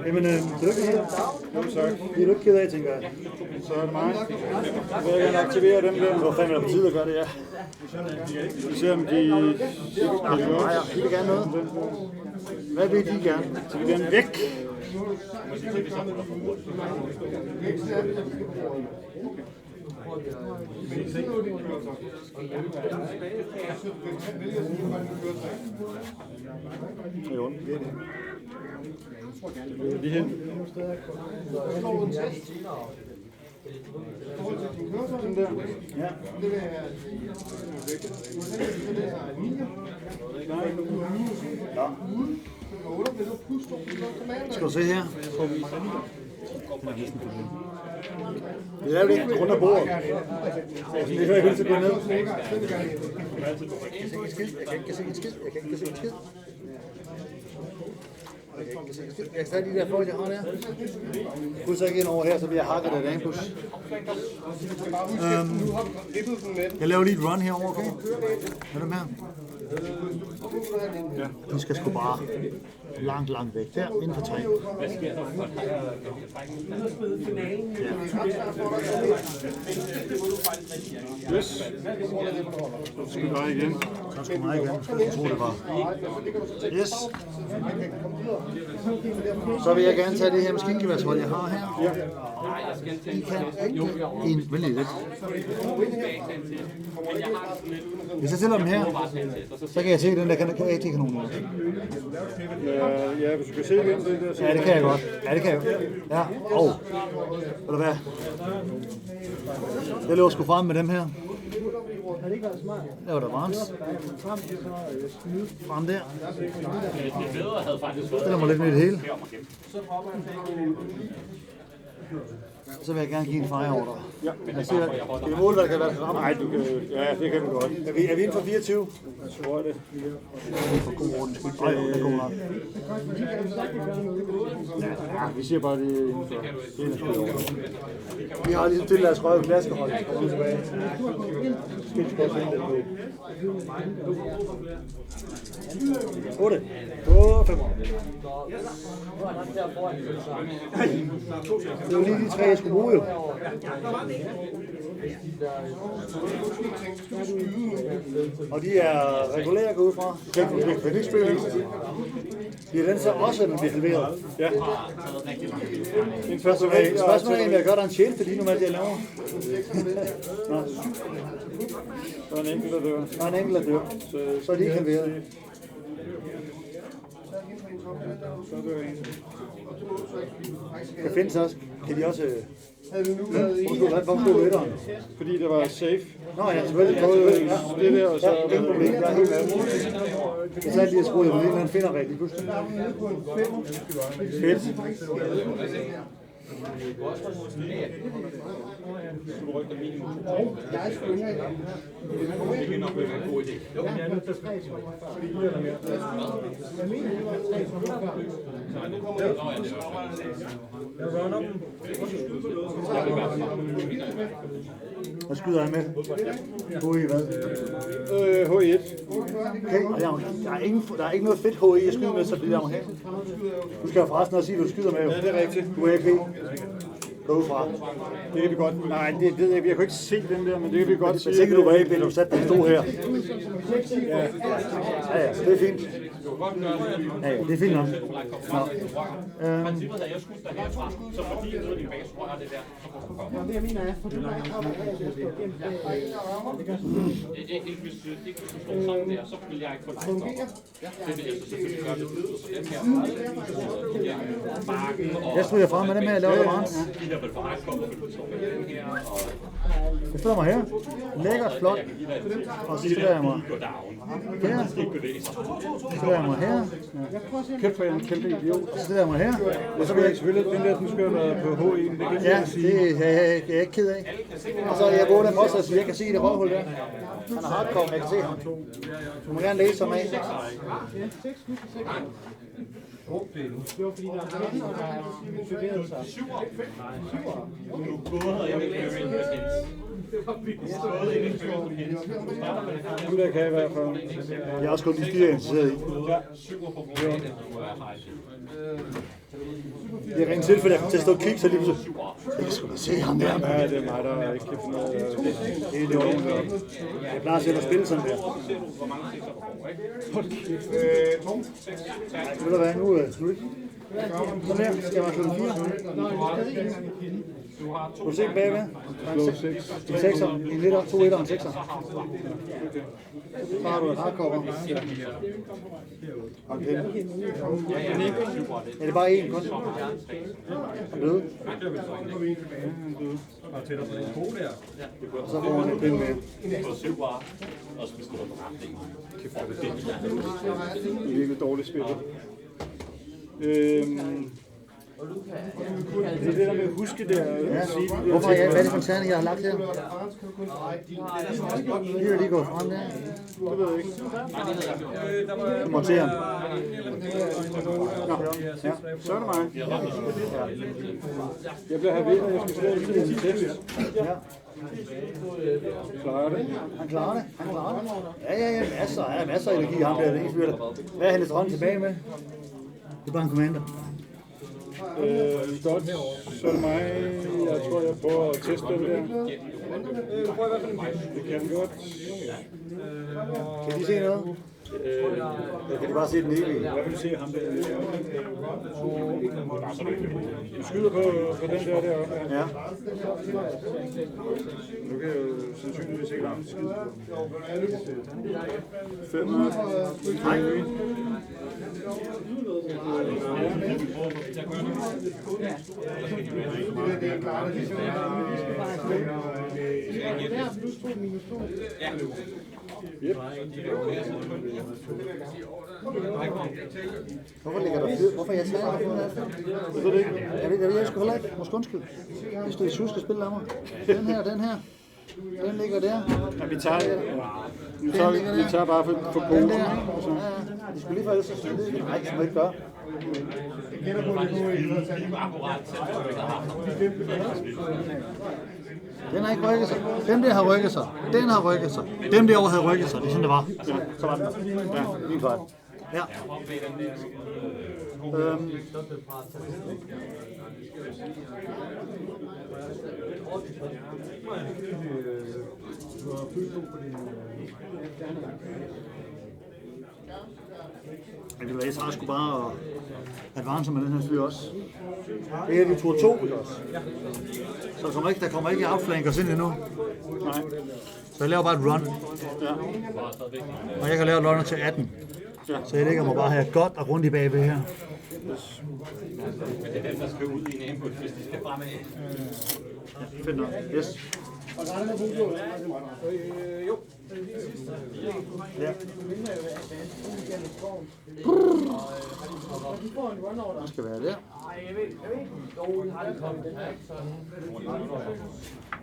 Jamen, tillykke her. Jo, tak. Det er du ikke ked af, tænker jeg. Så er det mig. Så vil jeg gerne aktivere dem der. Det var fandme på tide at gøre det, ja. Vi ser, om de Nej, de vil gerne noget. Hvad vil de gerne? Så vil gerne væk. Jo, Lige hen. Den der. ja. Skal du se her? Det er jo det, grund af bordet. Det er jeg nødt til at gå ned. Jeg kan se en skid. Jeg kan ikke se en skid. Jeg kan tage de der folk, jeg har der. Kunne så ikke ind over her, så bliver jeg hakket af et ambush. Jeg laver lige et run herover, okay? Er du med? Ja. De skal sgu bare langt væk. Der, inden for 3. Yes. Så skal du igen. Så skal mig igen. Jeg tror det var. Yes. Så vil jeg gerne tage det her maskingeværshold, jeg har her. Ja. I kan ikke en vælge lidt. Hvis jeg stiller dem her, så kan jeg se den der kanon. Ja, hvis du kan se den der, så... Ja, det kan jeg godt. Ja, det kan jeg. Ja, eller hvad? Jeg løber sgu frem med dem her. Det var da varmt. Frem der. Stiller mig lidt med det hele. Så vil jeg gerne give en fejreordre. Ja. Skal vi måle, hvad der kan være ramme? Nej, du kan... Ja, det kan vi godt. Er vi inden for 24? Jeg tror det. For god ordens skyld. Nej, det er god nok. Ja, vi siger bare det inden for. Vi har ligesom til deres røve klaskehold. Kom tilbage. Skal vi også vente lidt på. 8. 5 år. Det er jo lige de 3, jeg skulle bruge jo. Og de er regulære, går ud fra. Det kan ikke spille hele tiden. Bliver den så også, at den bliver halveret? Ja. Spørgsmålet er, om jeg gør dig en tjeneste lige nu, hvad jeg laver. Nå. Der er en enkelt, der dør. Der er en enkelt, der dør. Så er de ikke halveret. Så dør en. Der findes også. Kan de også... Hvorfor stod løtteren? Fordi det var safe. Nå ja, selvfølgelig. Det der, og så... Ja, ingen problem. Jeg er helt med. Jeg sagde lige at skrue på det, man finder rigtig pludselig. Fedt. Hvad skyder han med? HI hvad? H1. Okay, og der er ikke noget fedt HI at skyde med, så bliver det amerikansk. Du skal jo forresten også sige, hvad du skyder med. Ja, det er rigtigt. Du er AP. Gå ud fra. Det kan vi godt. Nej, det ved jeg ikke. Jeg kunne ikke se den der, men det kan vi godt sige. Jeg tænker, du var AP, når du satte den stod her. Ja. Ja, det er fint. Ja, det er fint nok. Nå. Princippet havde jeg skudt dig herfra, så fordi jeg ved, at din base rører det der, så kunne du komme. Det er min af, for du har Ikke hvis du står sådan der, så vil jeg ikke få lejstopper. Det vil jeg så selvfølgelig gøre lidt ud, så dem her, marken og... Jeg stryger frem med dem her, jeg laver det varmt. De der vil for mig komme, fordi du står med den her, og... Jeg stiller mig her. Lækkert, flot. Og så stiller jeg mig her. Så stiller jeg mig her. Kæft for en kæmpe idiot. Så stiller jeg mig her. Og så vil jeg selvfølgelig, den der, den skal være på H1. Det kan Ja, det er jeg ikke ked af. Og så jeg bruger dem også, så jeg kan se det røvhul der. Han er hardcore, jeg kan se ham. Du må gerne læse ham af. Det var fordi, der er en, der har bevæget sig. Du både jeg vil køre en med Dem der kan i hvert fald. Jeg er også kun de styrer, jeg er interesseret i. Det er rent tilfælde, jeg kommer til at stå og kigge, så lige pludselig. Jeg skal da se ham der. Ja, det er mig, der ikke kan finde noget af det. Det er det ordentligt. Jeg plejer selv at spille sådan der. Vil du være nu? Sådan her. Skal jeg bare slå 4? Vil du se bagved? En 6'er, en liter, 2 1'er og en 6'er. Så har du et hardcover. Og en pind. Er det bare én kun? Han døde. Og så får han en pind med. Det er virkelig dårligt spillet. Det er det der med at huske der. Hvorfor hvad er det for en terning, jeg har lagt her? Det er lige gået frem der. Det ved jeg ikke. Monter ham. Nå, ja. Så er det mig. Jeg bliver halveret, jeg skal slet ikke en test. Ja. Klarer det? Han klarer det. Han klarer det. Ja, masser af energi, ham der, den eneste der. Hvad er han hånden tilbage med? Det er bare en commander. Godt, så er det mig. Jeg tror, jeg prøver at teste den der. Det kan godt. Kan de se noget? Jeg kan de bare se den evige. Jeg vil se ham der. Du skyder på den der deroppe. Ja. Nu kan jeg jo sandsynligvis ikke ramme skyde på. 500. Nej. Hvorfor ligger der fyr? Hvorfor er jeg svært? Jeg ved det ikke. Jeg ved jeg sgu heller ikke. Måske undskyld. Hvis du i skal spille af mig. Den her, den her. Den ligger der. Ja, vi tager bare for Den posen. der. Ja, de skulle lige få ellers. Nej, det skal man ikke gøre. Den har ikke rykket sig. Dem der har rykket sig. Den har rykket sig. Dem derovre havde rykket sig. Det er sådan, det var. Ja, så var det. Ja, min fejl. Ja. Jeg tager sgu bare advance med den her fyr også. Det er de tur 2, ikke også? Så der kommer ikke outflankers ind endnu. Nej. Så jeg laver bare et run. Ja. Og jeg kan lave runner til 18. Ja. Så jeg lægger mig bare her godt og rundt i bagved her. Det er dem, der skal ud i en ambush, hvis de skal fremad. Ja, fedt nok. Yes. Jo. Ja. Det skal være der.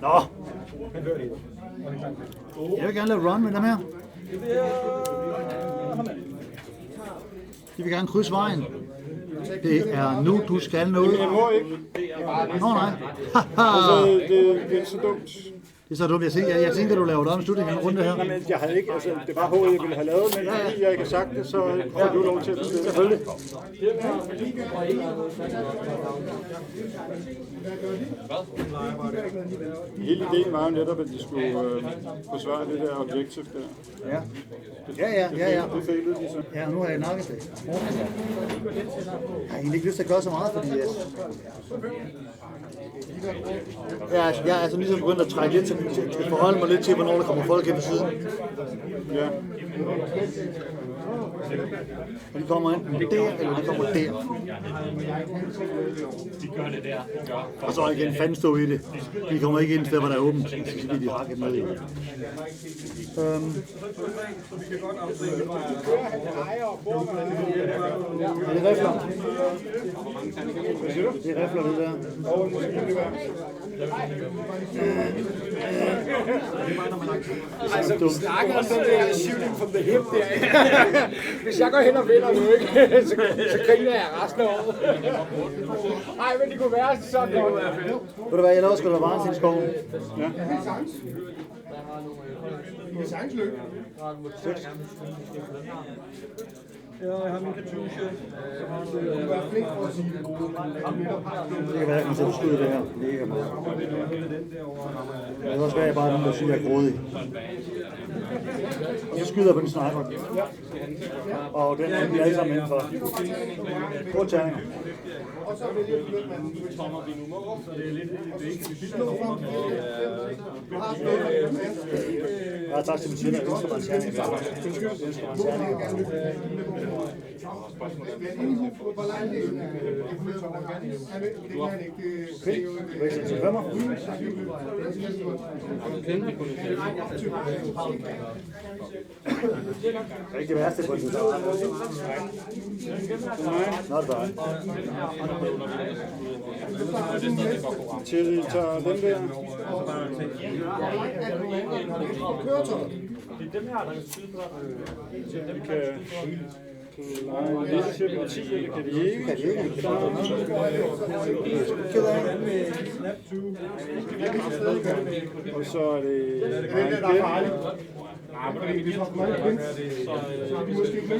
Nå. Jeg vil gerne lave run med dem her. De vil gerne krydse vejen. Det er nu, du skal noget. Jeg må ikke. Nå nej. Altså, det er så dumt. Det er så dumt. Jeg tænker, du laver det om slutningen af en runde her. Nej, men jeg havde ikke, altså, det var H, jeg ville have lavet, men fordi jeg ikke har sagt det, så får du lov til at bestemme. Selvfølgelig. Hele ideen var jo netop, at de skulle forsvare det der objektiv der. Ja. Det failede de så. Ja, nu har jeg nakkeslæg. Jeg har egentlig ikke lyst til at gøre så meget, fordi jeg er altså ligesom begyndt at trække lidt til forholde mig lidt til, hvornår der kommer folk ind på siden. Ja. Og de kommer enten der, eller de kommer der. Og så igen fanden stå i det. De kommer ikke ind, hvor der er åbent. Så skal de hakke med i. Er det rifler? Det er rifler, det der. Altså, vi snakker om den der shooting from the hip der. Hvis jeg går hen og vinder nu, ikke? så griner jeg resten af året. Nej, men det kunne være så godt. Ved du hvad, jeg laver sgu da bare til skoven. Ja. Det er sangsløb. Ja, jeg har min Katusha. Det kan være, at jeg kan sætte skud i det her. Mega meget. Det er også være, jeg bare den, der synes, jeg er grådig. Og så skyder jeg på den sniper. Og den er vi alle sammen inden for. Kort terninger. Og så vælger vi at man tommer vi nummer. Det er lidt ikke Ja, tak til min siden af Østermands terninger. Hvor langt det er. Vækster til 5'er. Det er ikke det værste på den. Not bad. Thierry tager den der. Dem her, der kan skyde på. Dem kan... Nej, det er cirka 10, eller kan de ikke? Kan de ikke? Og så er det... Det der er farligt. Ja, men vi har mange pins. Så vi måske ikke med.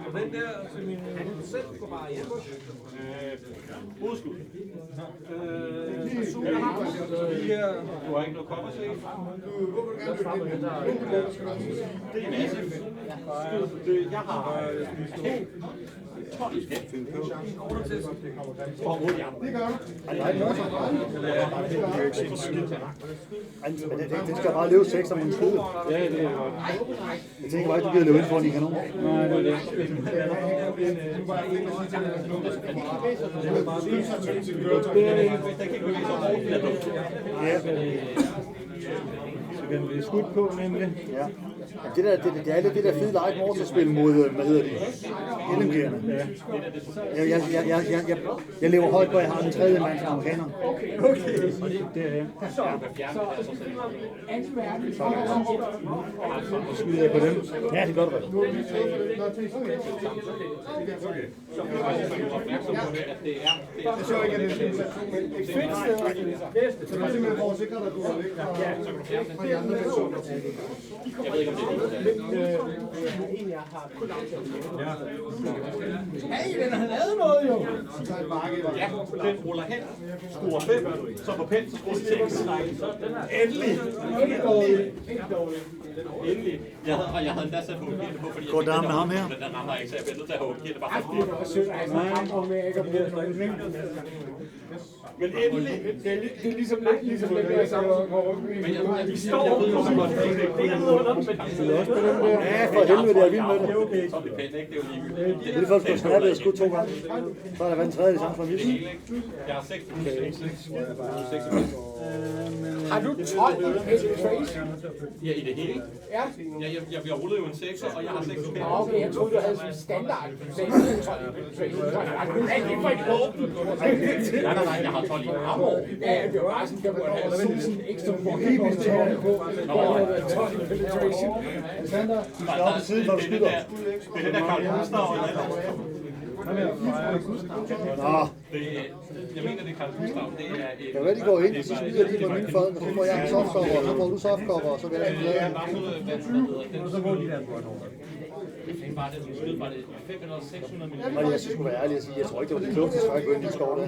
Og den der, så min selv går bare hjem. Hovedskud. Du har ikke noget kopper til? Det er massivt. Jeg har 12 i skab. Det gør Det skal bare leve 6 om en skud. Ja, det er godt. Jeg tænker bare ikke, du gider løbe ind foran i kanon. Nej, det er det. Ja. Så kan den blive skudt på, nemlig. Ja. Det er lidt det der fede light motorspil mod, hvad hedder de, LMG'erne. Jeg lever højt, hvor jeg har den tredje mands amerikaner. Okay. Det er jeg. Så skyder jeg på dem. Ja, det er godt. Så ikke det et fedt sted. Så er simpelthen for at sikre dig, at du har væk fra de andre personer. Jeg ved ikke, om det er det. En, jeg har kun aftalt. Hey, den har lavet noget jo. Ja, den ruller hen, skruer 5, så på pind, så skruer 6. Endelig! Endelig. Jeg havde endda sat hovedkirte på, fordi Går der med ham her? Den rammer ikke, så jeg bliver nødt til at have hovedkirte bare for Det var sødt, altså ham og med ikke at bruge noget. Men endelig! Det er ligesom lidt der, så Men jeg står jo så godt. Ja, for helvede, det er vildt med det. Så er det pænt, ikke? Det er jo ligegyldigt. Det er det folk, der skulle snappe og skudt 2 gange. Så har der været en tredje i samme præmis. Jeg har 6 plus 6. har du 12 penetration? Ja, i det hele. Ja. Jeg rullede jo en 6'er, og jeg har 6 pænt. Okay, jeg troede, du havde sådan en standard. 12 penetration. Hvad er det for et våben? Nej, jeg har 12 i armor. Ja, det var bare sådan, der måtte have sådan ekstra fucking på. Hvor jeg havde 12 penetration. Alexander, du skal op til siden, hvor du skyder. Det er den der Karl Gustav, eller Nå, jeg mener, det er Karl Gustav. Det er kan det være, de går ind, og så skyder de på mine folk, og så får jeg en softcover, og så får du softcover, og så vil jeg ikke lade. og så går de der på det var det, skød var det 500 eller 600 millioner. Og jeg skulle være ærlig at sige, jeg tror ikke, det var det klogeste træk at gå ind i de skov der.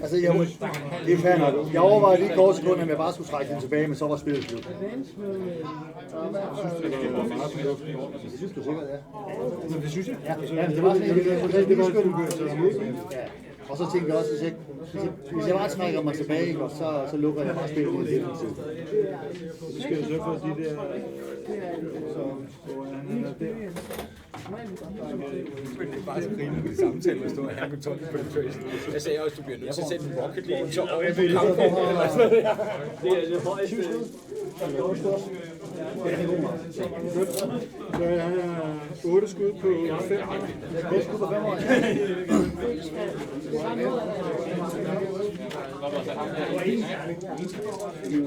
Altså, det er fair nok. Jeg overvejede lige kort sekund, om jeg bare skulle trække den tilbage, men så var spillet slut. Det synes du sikkert, ja. Det synes jeg. Ja, det var sådan en og så tænkte jeg også, hvis jeg bare trækker mig tilbage, så lukker jeg bare spillet ud i det. Så skal jeg sørge for, at de der... han er der. Det er bare så grine med samtale, hvis du er med 12 penetration. Jeg sagde også, du bliver nødt til at sætte en Rocket Launcher så over på kampvognen eller sådan noget. Det er det højeste. Så jeg har 8 skud på 5. 8 skud på 5 år.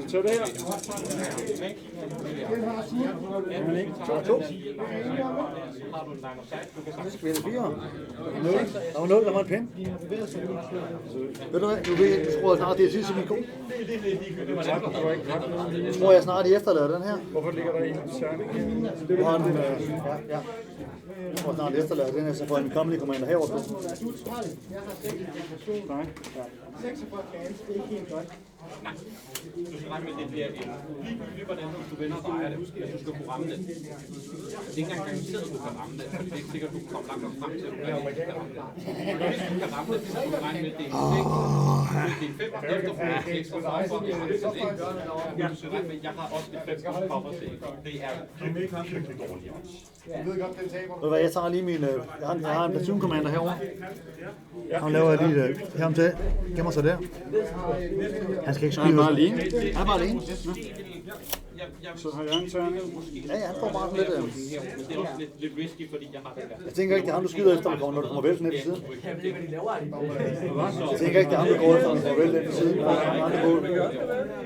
Så det her. Spil 4. Der var 0, der var en pind. Ved du hvad, nu tror jeg snart, det er sidste min ko. Jeg tror jeg snart, de efterlader den her. Hvorfor ligger der en særlig? Ja. Jeg tror snart, de efterlader den her, så får en kommende commander herover. Nej. 46 fans, det er ikke helt godt. Du skal regne med, det bliver en ligegyldigt, hvordan du vender og drejer det, hvis du skal kunne ramme det. Det er ikke engang garanteret, at du kan ramme det, for det er ikke sikkert, at du kan komme langt nok frem til, at du kan ramme det. Men hvis du kan ramme det, så kan du regne med, at det er en 6, det er 5, efterfølgende 6 og farfor, det er det 6. Du skal regne med, at jeg har også et 5 farfor til. Det er virkelig dårligt odds. Jeg ved godt, den taber. Ved du hvad, jeg tager lige min... Jeg har en platoon commander herovre. Han laver jeg lige her om til. Gemmer sig der. Han skal ikke skyde. Han er bare alene. Han er bare alene. Så har jeg en terning. Ja, han får bare sådan lidt... Men det er også lidt risky, fordi jeg har det der. Jeg tænker ikke, det er ham, du skyder efter, når du kommer vælten ned til siden. Jeg tænker ikke, det er ham, du går efter, når du kommer vælten ned til siden. Der er andre mål.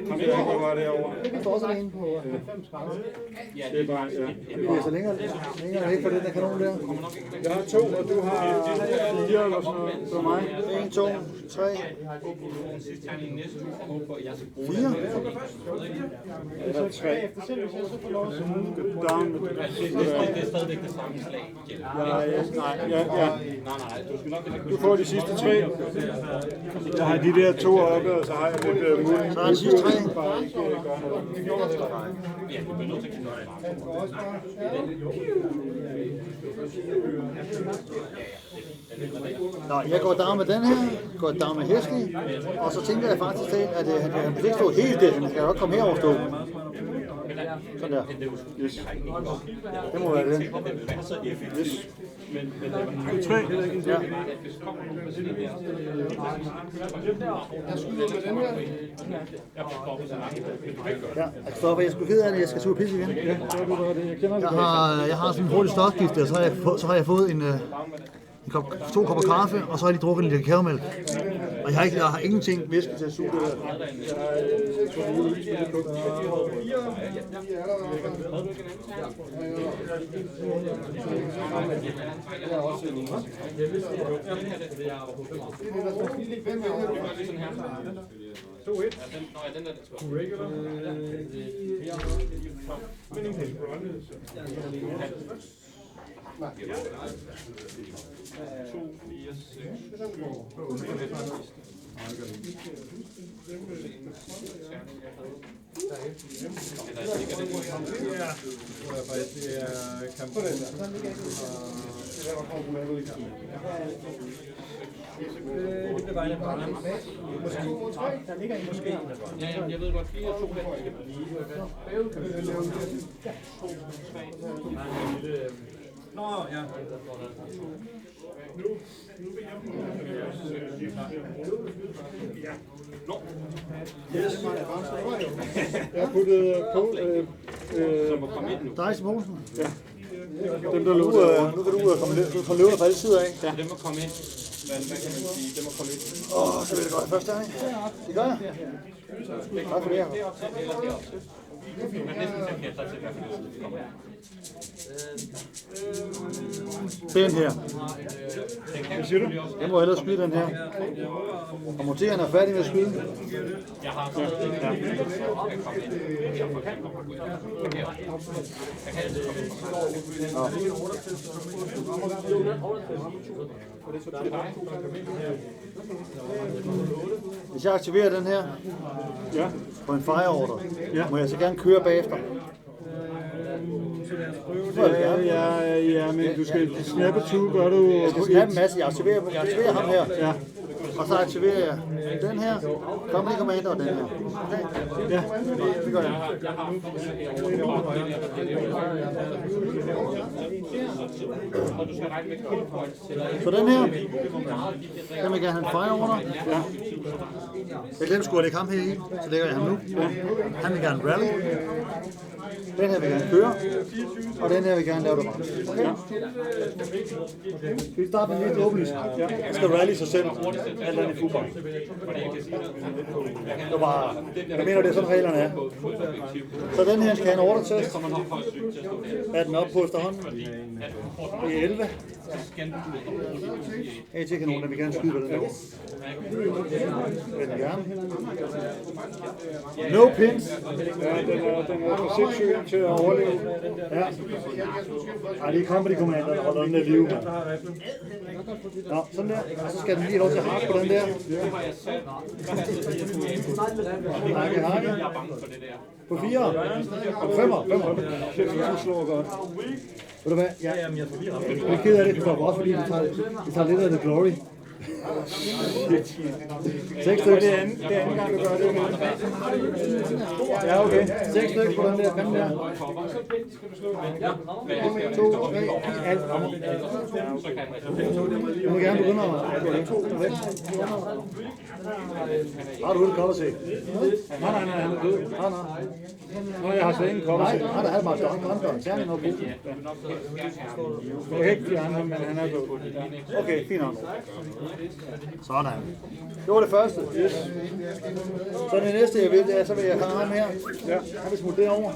Ham der var derovre. Han får også en på 35. Det er bare, ja. Det bliver så længere væk fra den der kanon der. Jeg har 2, og du har 4 eller sådan noget for mig. 1, 2, 3, 4. Det er 3. Down med det. Det er stadigvæk det samme slag. Ja. Nej, du skal nok Du får de sidste 3. Jeg har de der 2 oppe, og så har jeg lidt mulighed. Så er de sidste 3. Bare ikke gøre noget. Ja, du bliver nødt til at kigge Nå, jeg går down med den her, går down med hesten, og så tænker jeg faktisk til, at han vil ikke stå helt der, han skal nok komme herover stå. Sådan der. Yes. Det må være det. Yes. Men 3. Ja. Jeg skyder med den her. Ja, Kristoffer, jeg skulle ked af det, jeg skal suge pisse igen. Ja, så er du bare det. Jeg kender det. Jeg har sådan en hurtig stofgift, og så har jeg fået en 2 kopper kaffe, og så har jeg lige drukket en lille kakaomælk. Og jeg har ingenting væske til at suge det der. Jeg ved godt, 4 og 2 Nå, ja. Jeg har puttet på Dice i posen. dem, der lå Nu der. kan du komme løbende fra alle sider af. Ja. Dem må komme ind. Hvad kan man sige? Dem må komme ind. Så vil det godt først der, ikke? Det gør jeg. Tak for det her. Derop til, eller derop til. Man næsten selv gætter til, hvad for en side de kommer. Den her. Hvad siger du? Jeg må hellere skyde den her. Og monteren er færdig med at skyde. Jeg har så Hvis jeg aktiverer den her Ja. på en fire order, Ja. må jeg så gerne køre bagefter. Ja, men du skal snappe to, gør du... Jeg skal snappe en masse. Jeg aktiverer ham her. Ja. Og så aktiverer jeg den her. Company Commander og den her. Okay? Ja. Det gør jeg. Så den her, den vil gerne have en fire order. Ja. Jeg glemte sgu at lægge ham her i, så lægger jeg ham nu. Han vil gerne rally. Den her vil gerne køre. Og den her vil gerne lave det varmt. Okay? Skal vi starte med lidt åbning? Ja. Jeg skal rally sig selv. Alt andet i fodbold. Det var bare... Jeg mener, det er sådan reglerne er. Så den her skal have en order test. Er den oppe på efterhånden? Det er 11. AT-kanonen, den vil gerne skyde på den der. Den gerne. No pins. Ja, den er for sindssyg til at overleve. Ja. Ej, det er Company Commander, der holder den der liv, mand. Nå, sådan der. Og så skal den lige lov til at hakke på den der. Hakke, hakke. På 4. På 5'er. Det slår godt. Ved du hvad? Jeg er ked af det, for også fordi vi tager lidt af the glory. 6 stykker. Det er anden gang, du gør det. Ja, okay. 6 stykker på den der. 5 der. 2, 3, alt. Du må gerne begynde at... Har du et godt at se? Nej, han er død. Nej. Nå, jeg har slet ingen kopper. Nej, han har meget dårligt. Tjerning noget brug. Jeg kan ikke fjerne ham, men han er død. Okay, fint nok. Sådan. Det var det første. Yes. Så det næste, jeg vil, det er, så vil jeg have ham her. Ja. Han vil smutte derover.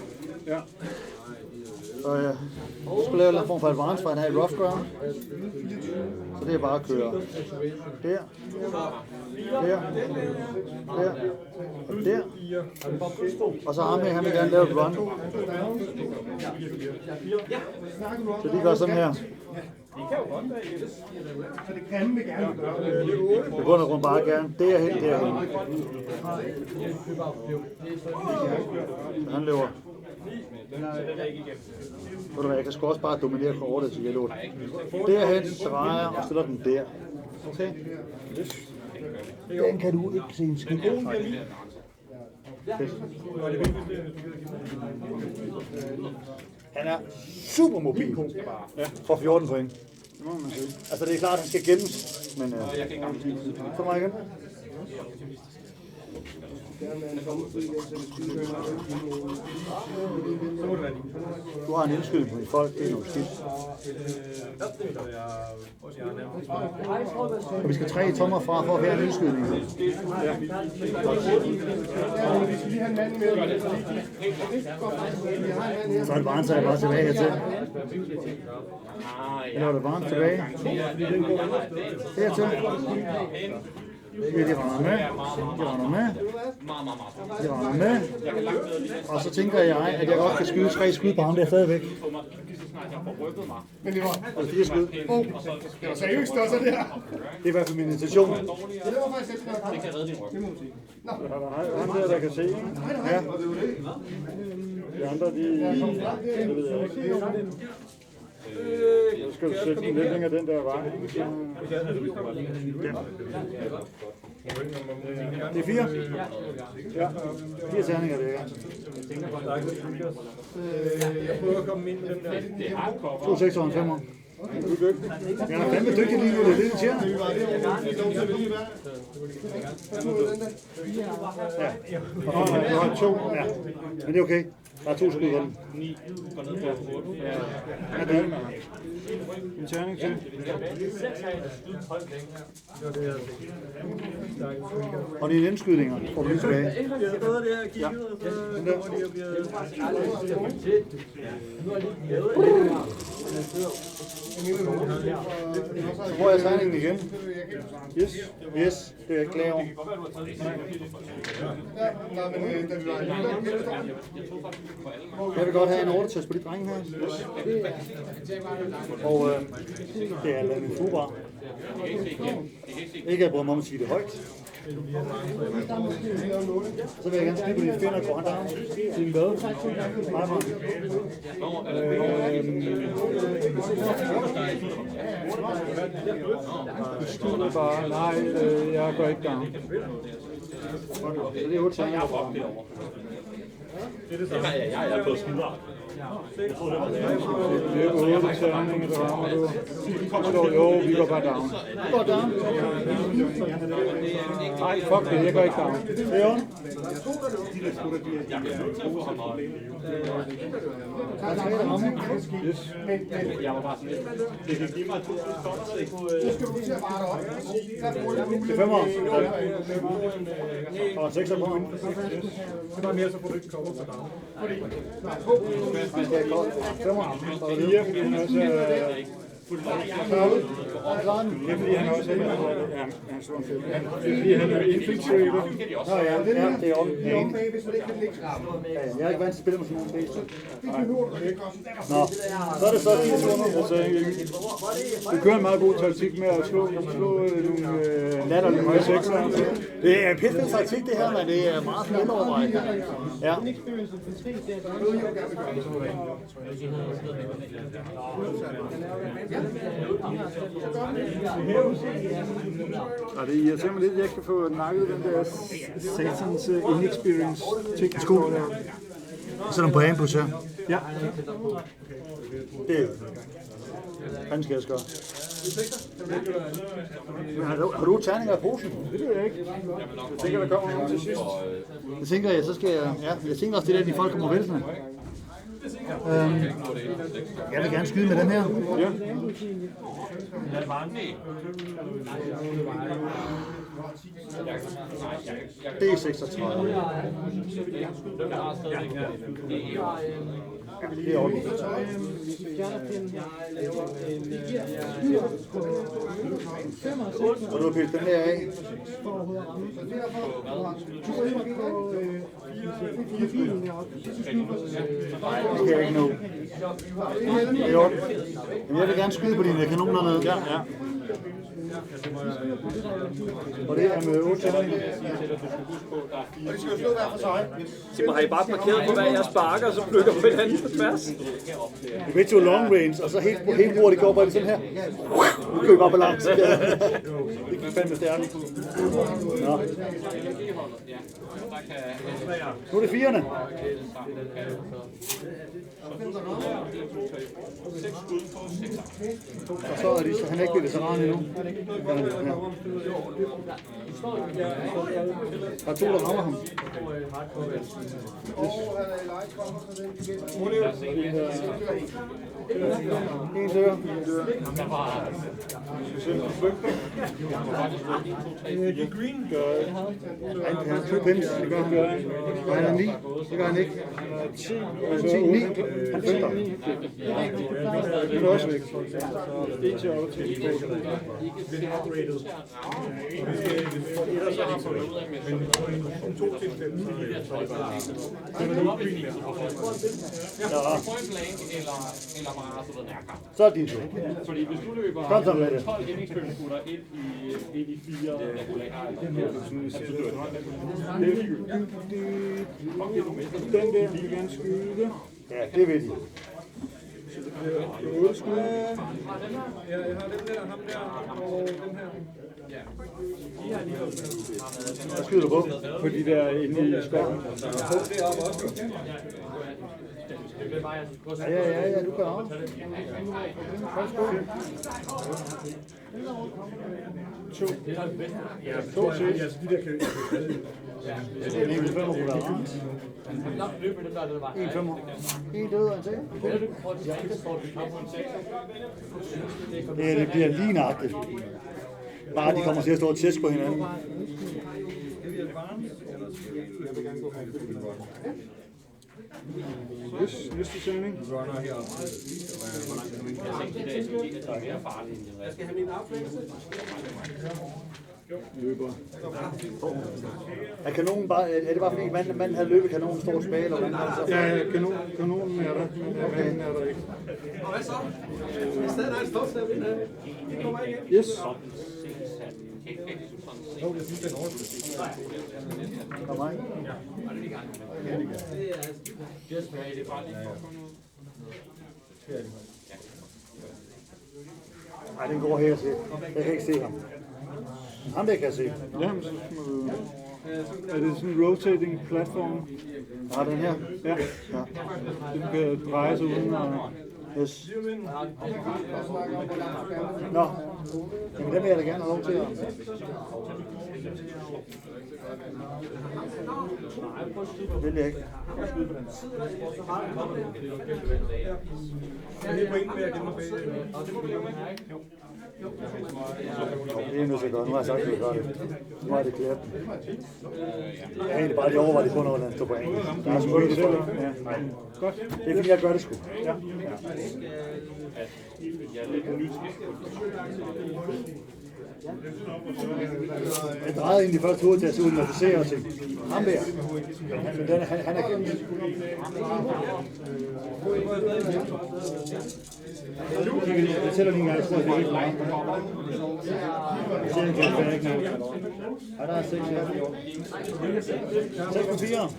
Ja. Så jeg skulle lave en form for advance, for han er i rough ground. Så det er bare at køre der, der, der, og der. Og så ham her, han vil gerne lave et run. Så de gør sådan her. Så det kan vi gerne gøre. Det bund og grund bare gerne derhen. Han løber. Ved du hvad, jeg kan sgu også bare dominere kortet til yellow. Derhen, drejer og stiller den der. Okay? Den kan du ikke se en skid. Han er super mobil for 14 point. Altså det er klart, at han skal gemmes, men så meget igen. Du har en indskydning på dit folk, det er noget skidt. Og vi skal 3 tommer fra for at være en indskydning. Vi skal lige have en mand med. Så er det varmt, så jeg bare tilbage hertil. Eller er det varmt tilbage? Hertil. Ja, de render med. De render med. Og så tænker jeg, at jeg godt kan skyde 3 skud på ham der stadigvæk. snart jeg får rykket mig. Men det var... Og 4 skud. Det var seriøst også, det her. Det er i hvert fald min intention. Ja, det var faktisk lidt nok. Det kan redde din ryg. Det må man sige. Nå. Han der kan se, ikke? Ja. De andre, de... Det ved jeg ikke. Så skal du sætte den lidt længere den der vej. Det er 4. Ja. 4 terninger, det er. Jeg prøver at komme ind med den der. 2 6 og en 5'er. Jeg er fandme dygtig lige nu, det er lidt irriterende. Ja. Og du har 2. Ja. Men det er okay. Der er 2 skud på den. Ja, det er En terning til. Og dine indskydninger får du lige tilbage. Jeg stod der og kiggede, og så kommer de og bliver... Så får jeg tegningen igen. Yes. Yes, det er jeg ikke klar over. Jeg vil godt have en 8-test på de drenge her. Og det er min fubar. Ikke at jeg bryder mig om at sige det højt. Så vil jeg gerne skrive på dine finder, går han der? Din hvad? Meget meget. Skyd bare. Nej, jeg går ikke down. Så det er 8 terninger. Jeg er på skidere. Det er 8 terninger, der rammer du. Jo, vi går bare down. Du går down. Nej, fuck det, jeg går ikke down. Det er ondt. Yes. Jeg var bare sådan lidt. Det kan give mig 2 sekunder, så jeg kunne... Det er 5'er. Og 6'er på. Det var mere, så får du ikke komme til down. 5'er. Så er det 4, fordi han også er... Det er fordi han også er... Ja, han slår en 5. Det er fordi han er infiltrator. Nå ja, det er ondt. Jeg er ikke vant til at spille med sådan nogle spil. Nå, så er det så 10 sekunder. Du kører en meget god taktik med at slå nogle latterlige høje sekser. Det er en pisse taktik det her, men det er meget velovervejet. Ja. Og det irriterer mig lidt, at jeg ikke kan få nakket den der satans inexperience ting. Skål. Så er der på ambush her. Ja. Det fanden skal jeg gøre. Men har du terninger i posen? Det ved jeg ikke. Jeg tænker, der kommer nogen til sidst. Det tænker jeg, så skal jeg... Ja, jeg tænker også det der, de folk kommer væltende. Jeg vil gerne skyde med den her. Ja. Det er 36. Det er ordentligt. Og du har pillet den her af. Det kan jeg ikke nå. Det er ordentligt. Men jeg vil gerne skyde på dine kanoner dernede. Ja, ja. Og det er med 8 terninger. Og de skal jo slå hver for sig. Så har I bare parkeret på hver jeres bakker, og så flytter på hinanden på tværs? Det er to long range, og så helt bruger det går bare sådan her. Nu kører bare balance. Det kan fandme stærkt. Nå. Nu er det 4'erne. Og så er de, han er ikke blevet veteran endnu. Der er 2, der rammer ham. En dør. Green gør... Han har 2 pins, det gør han. Og han er 9, det gør han ikke. 10, 9. Han fønter. det er også væk. 1 til 8 til 2. der bare har sådan nærkamp. Så er det din tur. Fordi hvis du løber Kom så med det. 12 hemmingspølsekutter ind i 4 regularer, Det er ligegyldigt. Den der vil gerne skyde. Ja, det vil de. 8 skud. Jeg har den der, ham der, og den her. Hvad skyder du på? På de der inde i skoven. Ja, du kan også. To sæt. Det er en enkelt 5 ruller. En 5. En død og en til. Det bliver lige nøjagtigt. Bare de kommer til at stå og tæsk på hinanden. Yes, næste sending. Løber. Er kanonen bare, er det bare fordi manden havde løbekanonen står tilbage, eller hvordan er det så? Ja, kanonen er der, men manden er der ikke. Og hvad så? Hvis stadig er et stort sted, vi kommer igen. Yes. Kom mig. Nej, den går her til. Jeg kan ikke se ham. Ham der kan jeg se. Ja, men så må du... Er det sådan en rotating platform? Har den her? Ja. Den kan dreje sig uden at... Yes. Nå, jamen den vil jeg da gerne have lov til at... Det vil jeg ikke. Det er nødt til at gøre. Nu har jeg sagt, at jeg gør det. Nu er det klædt. Jeg er egentlig bare lige over, hvad det kun er, hvordan det står på engelsk. Der er sgu ikke det. Ja. Godt. Det er fordi, jeg gør det sgu. Ja. Jeg drejede ind i første hovedtags uden at se og tænke, ham der. Men han er gennem. Jeg tæller lige en gang, jeg tror, det er helt meget. Jeg ser en kæmpe ikke noget. Ja, der er 6 her. 6 på 4.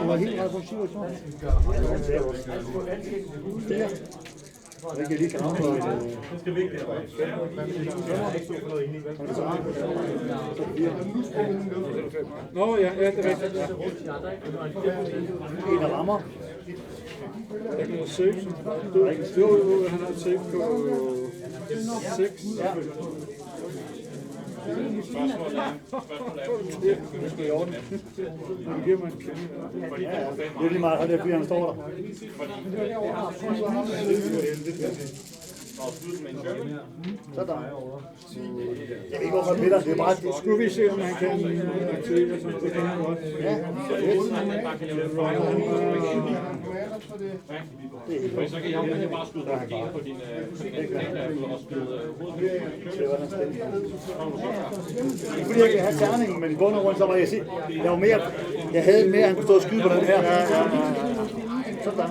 Du var helt ret på 7 år. Jeg kan lige kan afklare det. Det skal vi ikke der. Nå ja, det er rigtigt. En der rammer. Jeg kan save. Han har save på 6. Ja. Det skal i orden. Det giver mig en kæmpe. Det er lige meget, det er fordi han står der. Sådan. Jeg ved ikke, hvorfor Peter, det er bare... Skulle vi se, om han kan aktivere sådan, det kan han godt. Ja, Så kan jeg bare skyde på din og skyde hovedet. fordi jeg kan have terningen, men i bund og grund, så var jeg havde mere, han kunne stå og skyde på den her. Sådan.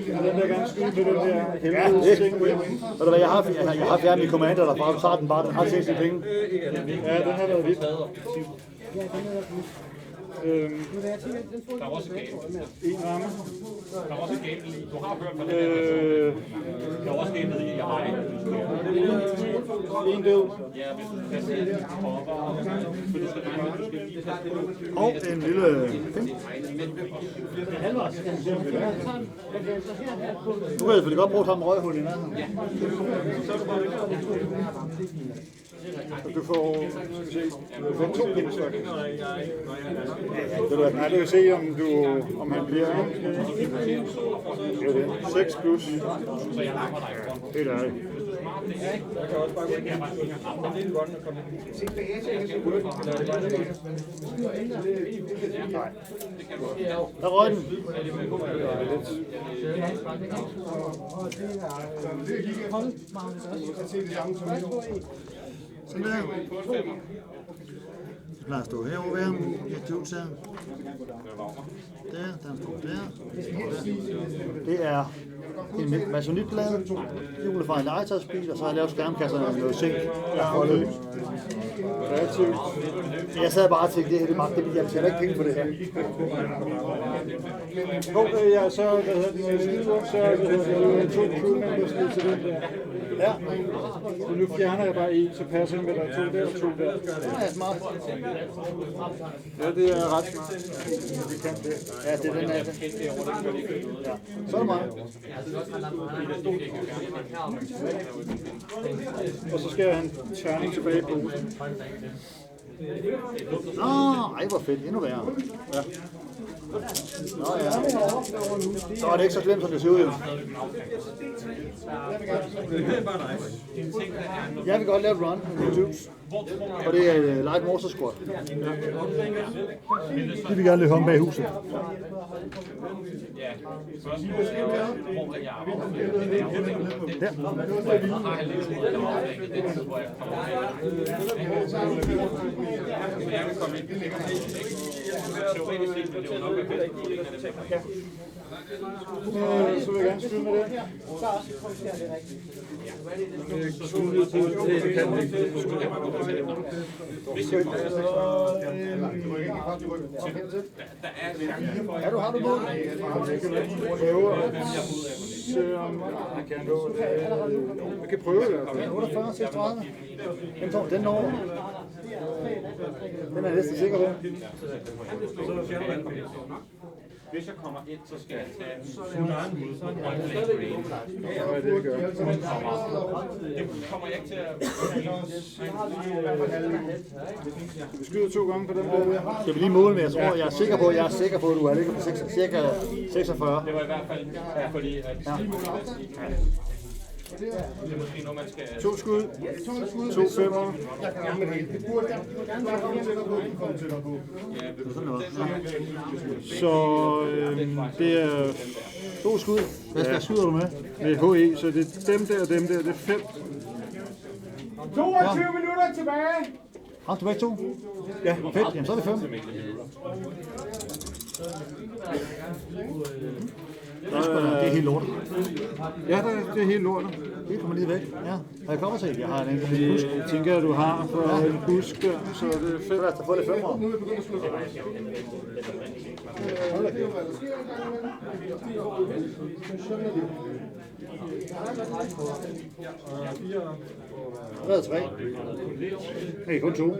Den der gerne skyde på den der helvede ting. Ved du hvad, jeg har fjernet min commander derfra, du tager den bare, den har 60 penge. Ja, den har været vidt. Der var også et game. En ramme. Der var også et game lige. Du har hørt, hvad det der var også game nede i. Jeg har ikke. En død. Ja, hvis du kan se det. Og en lille ting. Du kan selvfølgelig godt bruge ham røghul i nærheden. Du får 2 pindstok. Nej, det vil se, om han bliver. Det er det. 6 plus. Helt ærligt. Jeg kan også bare gå ind og det er en run, der kommer. Der røg den. Sådan der. Så plejer at stå herovre ved ham. Ja, Jules her. Der står der. Det er en masonitblad, hjulet fra en legetøjsbil, og så har jeg lavet skærmkasserne med noget zink. Kreativt. Jeg sad bare og tænkte, det her det magter, jeg betaler ikke penge for det her. Ja, så er det 2 crewmembers til den der. Ja. Så nu fjerner jeg bare en, så passer den med, der er 2 der og 2 der. Det er smart. Ja, det er ret smart. Vi kan det. Ja, det er den her. Ja. Så er det mig. Og så skal jeg have en terning tilbage i posen. Nå, ej hvor fedt. Endnu værre. Ja. Nå ja. Så er det ikke så slemt, som det ser ud. Jeg vil godt lave et run på YouTube. Og det er light mortar squat. De vil gerne løbe om bag huset. Så vil jeg gerne skyde med det. Har du mål? Jeg kan prøve det. 48, 36. Den når. Den er jeg næsten sikker på. Hvis jeg kommer ind, så skal jeg tage det kommer jeg ikke til at... Vi skyder 2 gange på den der. Skal vi lige måle med? Jeg er sikker på, at du er ligget på cirka 46. Det var i hvert fald fordi, at... Det er måske noget, man skal... 2 skud. 2 femmer. Så det er 2 skud. Hvad skyder du med? Med HE, så det er dem der og dem der. Det er 5. 22 minutter tilbage. Har du begge 2? Ja. Fedt. Jamen så er det 5. Det er helt lortet. Ja, det er helt lortet. Det kommer lige væk. Ja. Har jeg kommer til? Jeg har en enkelt busk. Jeg tænker, at du har for en busk der, så det er 5. Så lad os da få det 5 år. Der er 3. Nej, kun 2.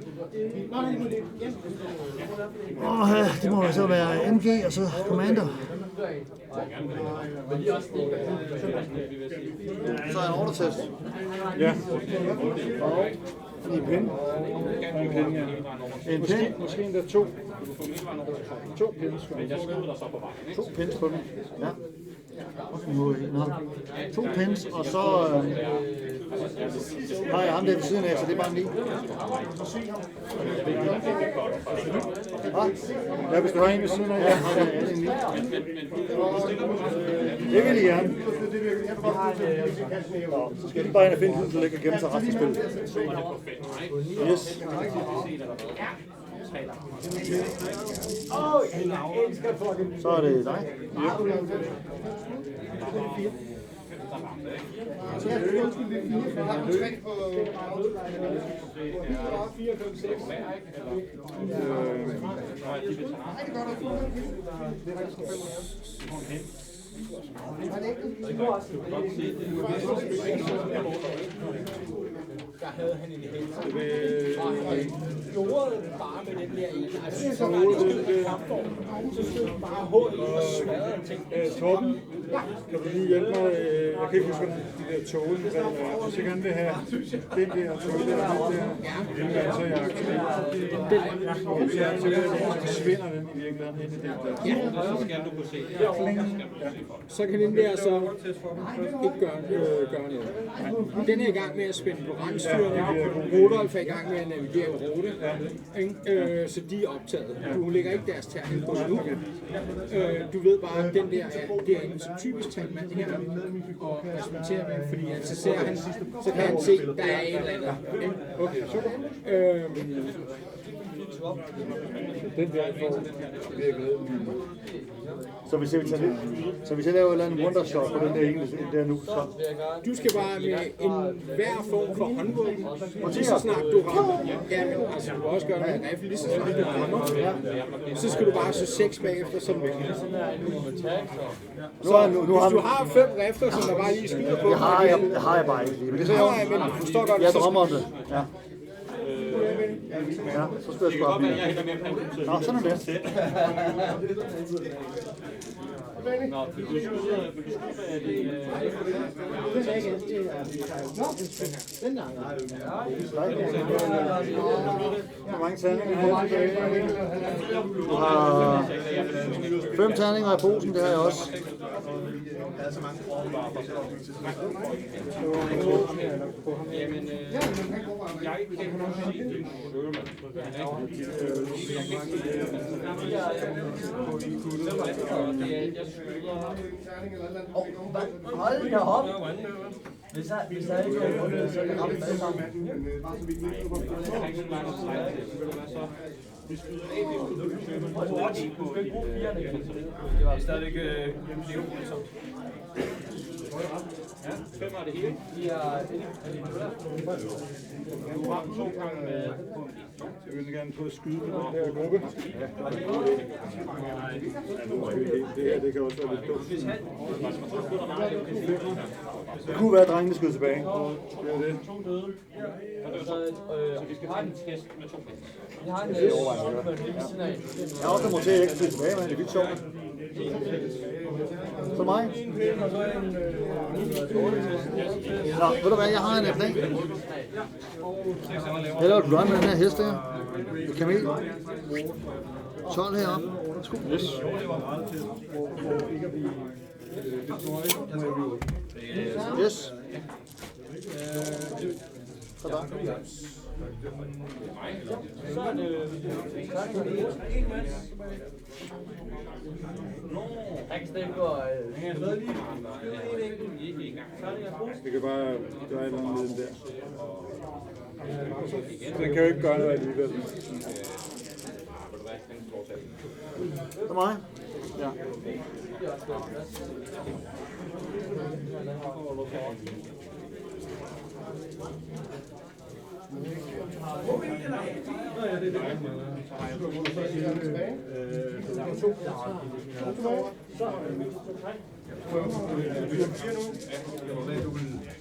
Det må så være MG og så Commander. Så er en ordertest. Ja. Og en pind. En pind, ja. En pind. Måske endda 2. 2 pins. 2 pins på den. Ja. 2 pins, og så har jeg ham der ved siden af, så det er bare 9. Ja, hvis du har en ved siden af, ja, det er 9. Det vil jeg gerne. Så skal de bare ind og finde huset, der ligger gennem sig resten af spillet. Yes. Så er det dig. Der havde han en helse. Og han gjorde det bare med den der ene. Altså, så var det kampform. Så stod han bare hul og smadrede ting. Torben, kan du lige hjælpe mig? Jeg kan ikke huske, hvordan de der tåle, hvis jeg gerne vil have den der tåle der, den der, så jeg aktiverer. Så forsvinder den i virkeligheden ind i den der. Ja, så skal du kunne se det. Så kan den der så ikke gøre noget. Den er i gang med at spænde på rensstyrning, Rudolf er i gang med at navigere en rute, ikke? Så de er optaget. Du lægger ikke deres terning på nu. Du ved bare, at den der er en typisk tagmand her, og respekterer man, fordi at så ser han, så kan han se, der er et eller andet. Ikke? Okay, super. Den der får virkelig. Så hvis jeg laver et eller andet wondershot på den der ene der nu, så... Du skal bare med hver form for håndvåben, og lige så snart du rammer, ja, men altså du kan også gøre det med en rifle, lige så snart du rammer, så skal du bare så 6 bagefter, som væk. Så hvis du har 5 rifler, som der bare lige skyder på... Det har jeg bare ikke lige. Men det Nej, men du forstår godt, jeg drømmer om det. Ja. Ja, så skal jeg sgu op i det. Nå, sådan er det. Nå, vil du skyde Hvor mange terninger har jeg tilbage? Du har 5 terninger i posen, det har jeg også. Jamen, jeg kan ikke Hold da op! Hvis der ikke er vundet, så er det ramt med sammen. Vi skyder af, det er stadigvæk voldsomt. Ja, 5 er det hele. Du har 2 gange med... Jeg vil gerne prøve at skyde på den her gruppe. Det her, det kan også være lidt dumt. Det kunne være, at drengene skød tilbage. Det er det. 2 døde. Så vi skal have en test med 2 penge. Jeg har en Jeg har også noget til, at jeg ikke skal tilbage, men det er vildt sjovt. Så mig? Nå, ved du hvad, jeg har en plan. Jeg laver et run med den her hest her. Et kamel. 12 heroppe. Yes. Yes. Sådan. Så er det... Det kan bare gøre et eller andet med den der. Den kan jo ikke gøre noget alligevel. Det er mig. Ja.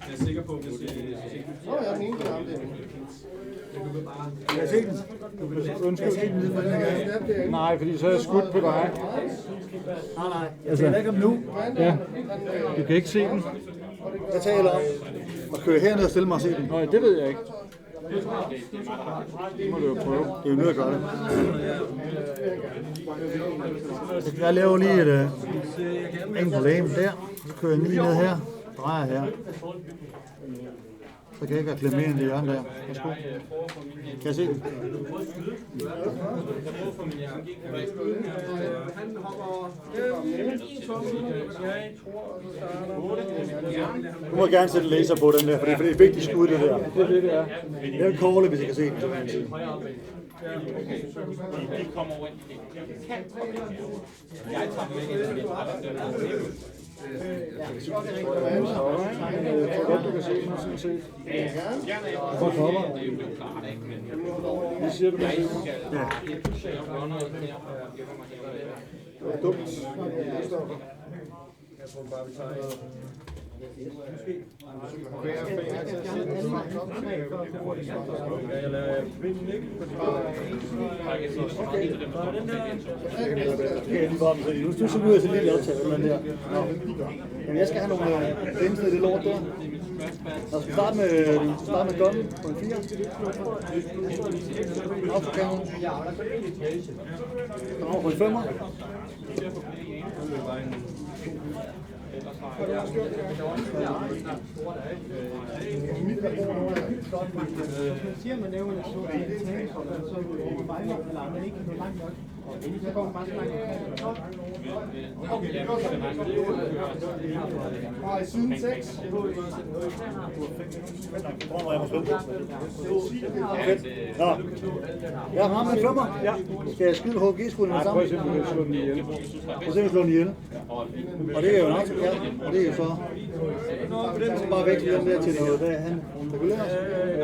Jeg er sikker på, hvis jeg er den ene, der har det. Kan jeg se den? Undskyld. Nej, fordi så er jeg skudt på dig. Nej. Jeg taler ikke om nu. Ja, du kan ikke se den. Jeg taler om at køre herned og stille mig og se den. Nej, det ved jeg ikke. Det må du jo prøve. Det er jo nødt at gøre det. Jeg laver lige et enkelt lame der. Så kører jeg lige ned her. Drejer her. Så kan jeg ikke klemme ind i det hjørne der. Værsgo. Kan jeg se den? Du må gerne sætte laser på den der, for det er et vigtigt skud, det der. Det er det, det er. Jeg vil call, hvis jeg kan se den. De kommer over ind i det. Jeg tager dem ikke ind i det. Godt, du kan se den sådan set. Hvor kommer? Hvad siger du? Ja. Det er dumt. Jeg tror bare, vi tager Nu så nu er jeg så lige optaget eller der. Jamen jeg skal have nogle bænser i det lort der. Lad os starte med gunnen på en 4. Autocanon. Der er på en 5'er. ellers har jeg... Siger man laver en så vejler, eller man ikke kan langt nok. Så går man bare så langt. Og i siden 6. Nå. Jeg har med klummer. Ja. Skal jeg skyde HG-skolen med sammen? Prøv at slå den ihjel. Prøv at slå den ihjel. Og det er jo nok, ja. Og det er jo så... Så bare væk den der til noget, hvad han regulerer.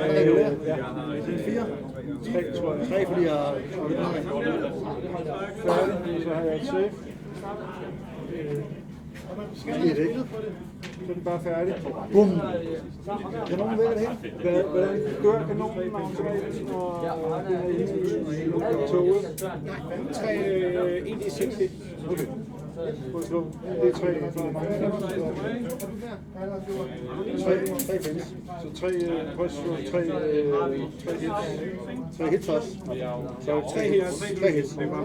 Han regulerer. Det er 4. 3, fordi jeg har... Færdig, så har jeg et safe. Det er det ikke. Så er den bare færdig. Bum! Kanonen vækker det hele. Hvordan gør kanonen automatisk, når den er inde i toget? 1D6 hit. Okay. Prøv at slå. Det er 3 for mig. 3 pins. Så 3, prøv at slå 3 hits. 3 hits også. Så 3 hits. 3 hits. Det er bare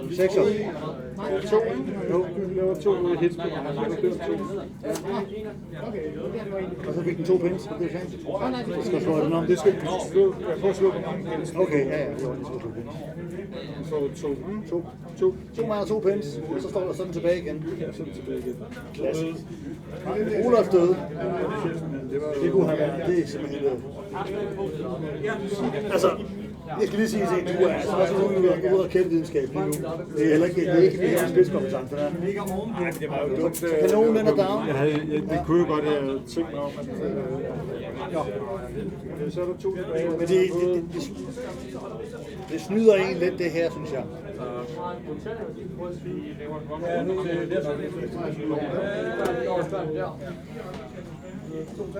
fint. 6 år. 2, jo, du laver 2 hits på mig, så du dør 2. Og så fik den 2 pins, og det er fint. Så skal jeg slå den om. Det skal slå. Jeg prøver at slå på mange pins. Okay, ja, det var lige så 2 pins. Så 2. 2 meget 2 pins, og så står der sådan tilbage igen. Så er det tilbage igen. Klassisk. Olaf døde. Det kunne have været, det er simpelthen det. Altså, jeg skal lige sige, at du er altså også ude af kæmpevidenskab lige nu. Det er heller ikke, det er ikke mere spidskompetence, det er. Nej, det var jo dumt. Kanonen den er down. Det kunne jo godt have tænkt mig om, at... Så er der 2 tilbage. Men det snyder en lidt, det her, synes jeg.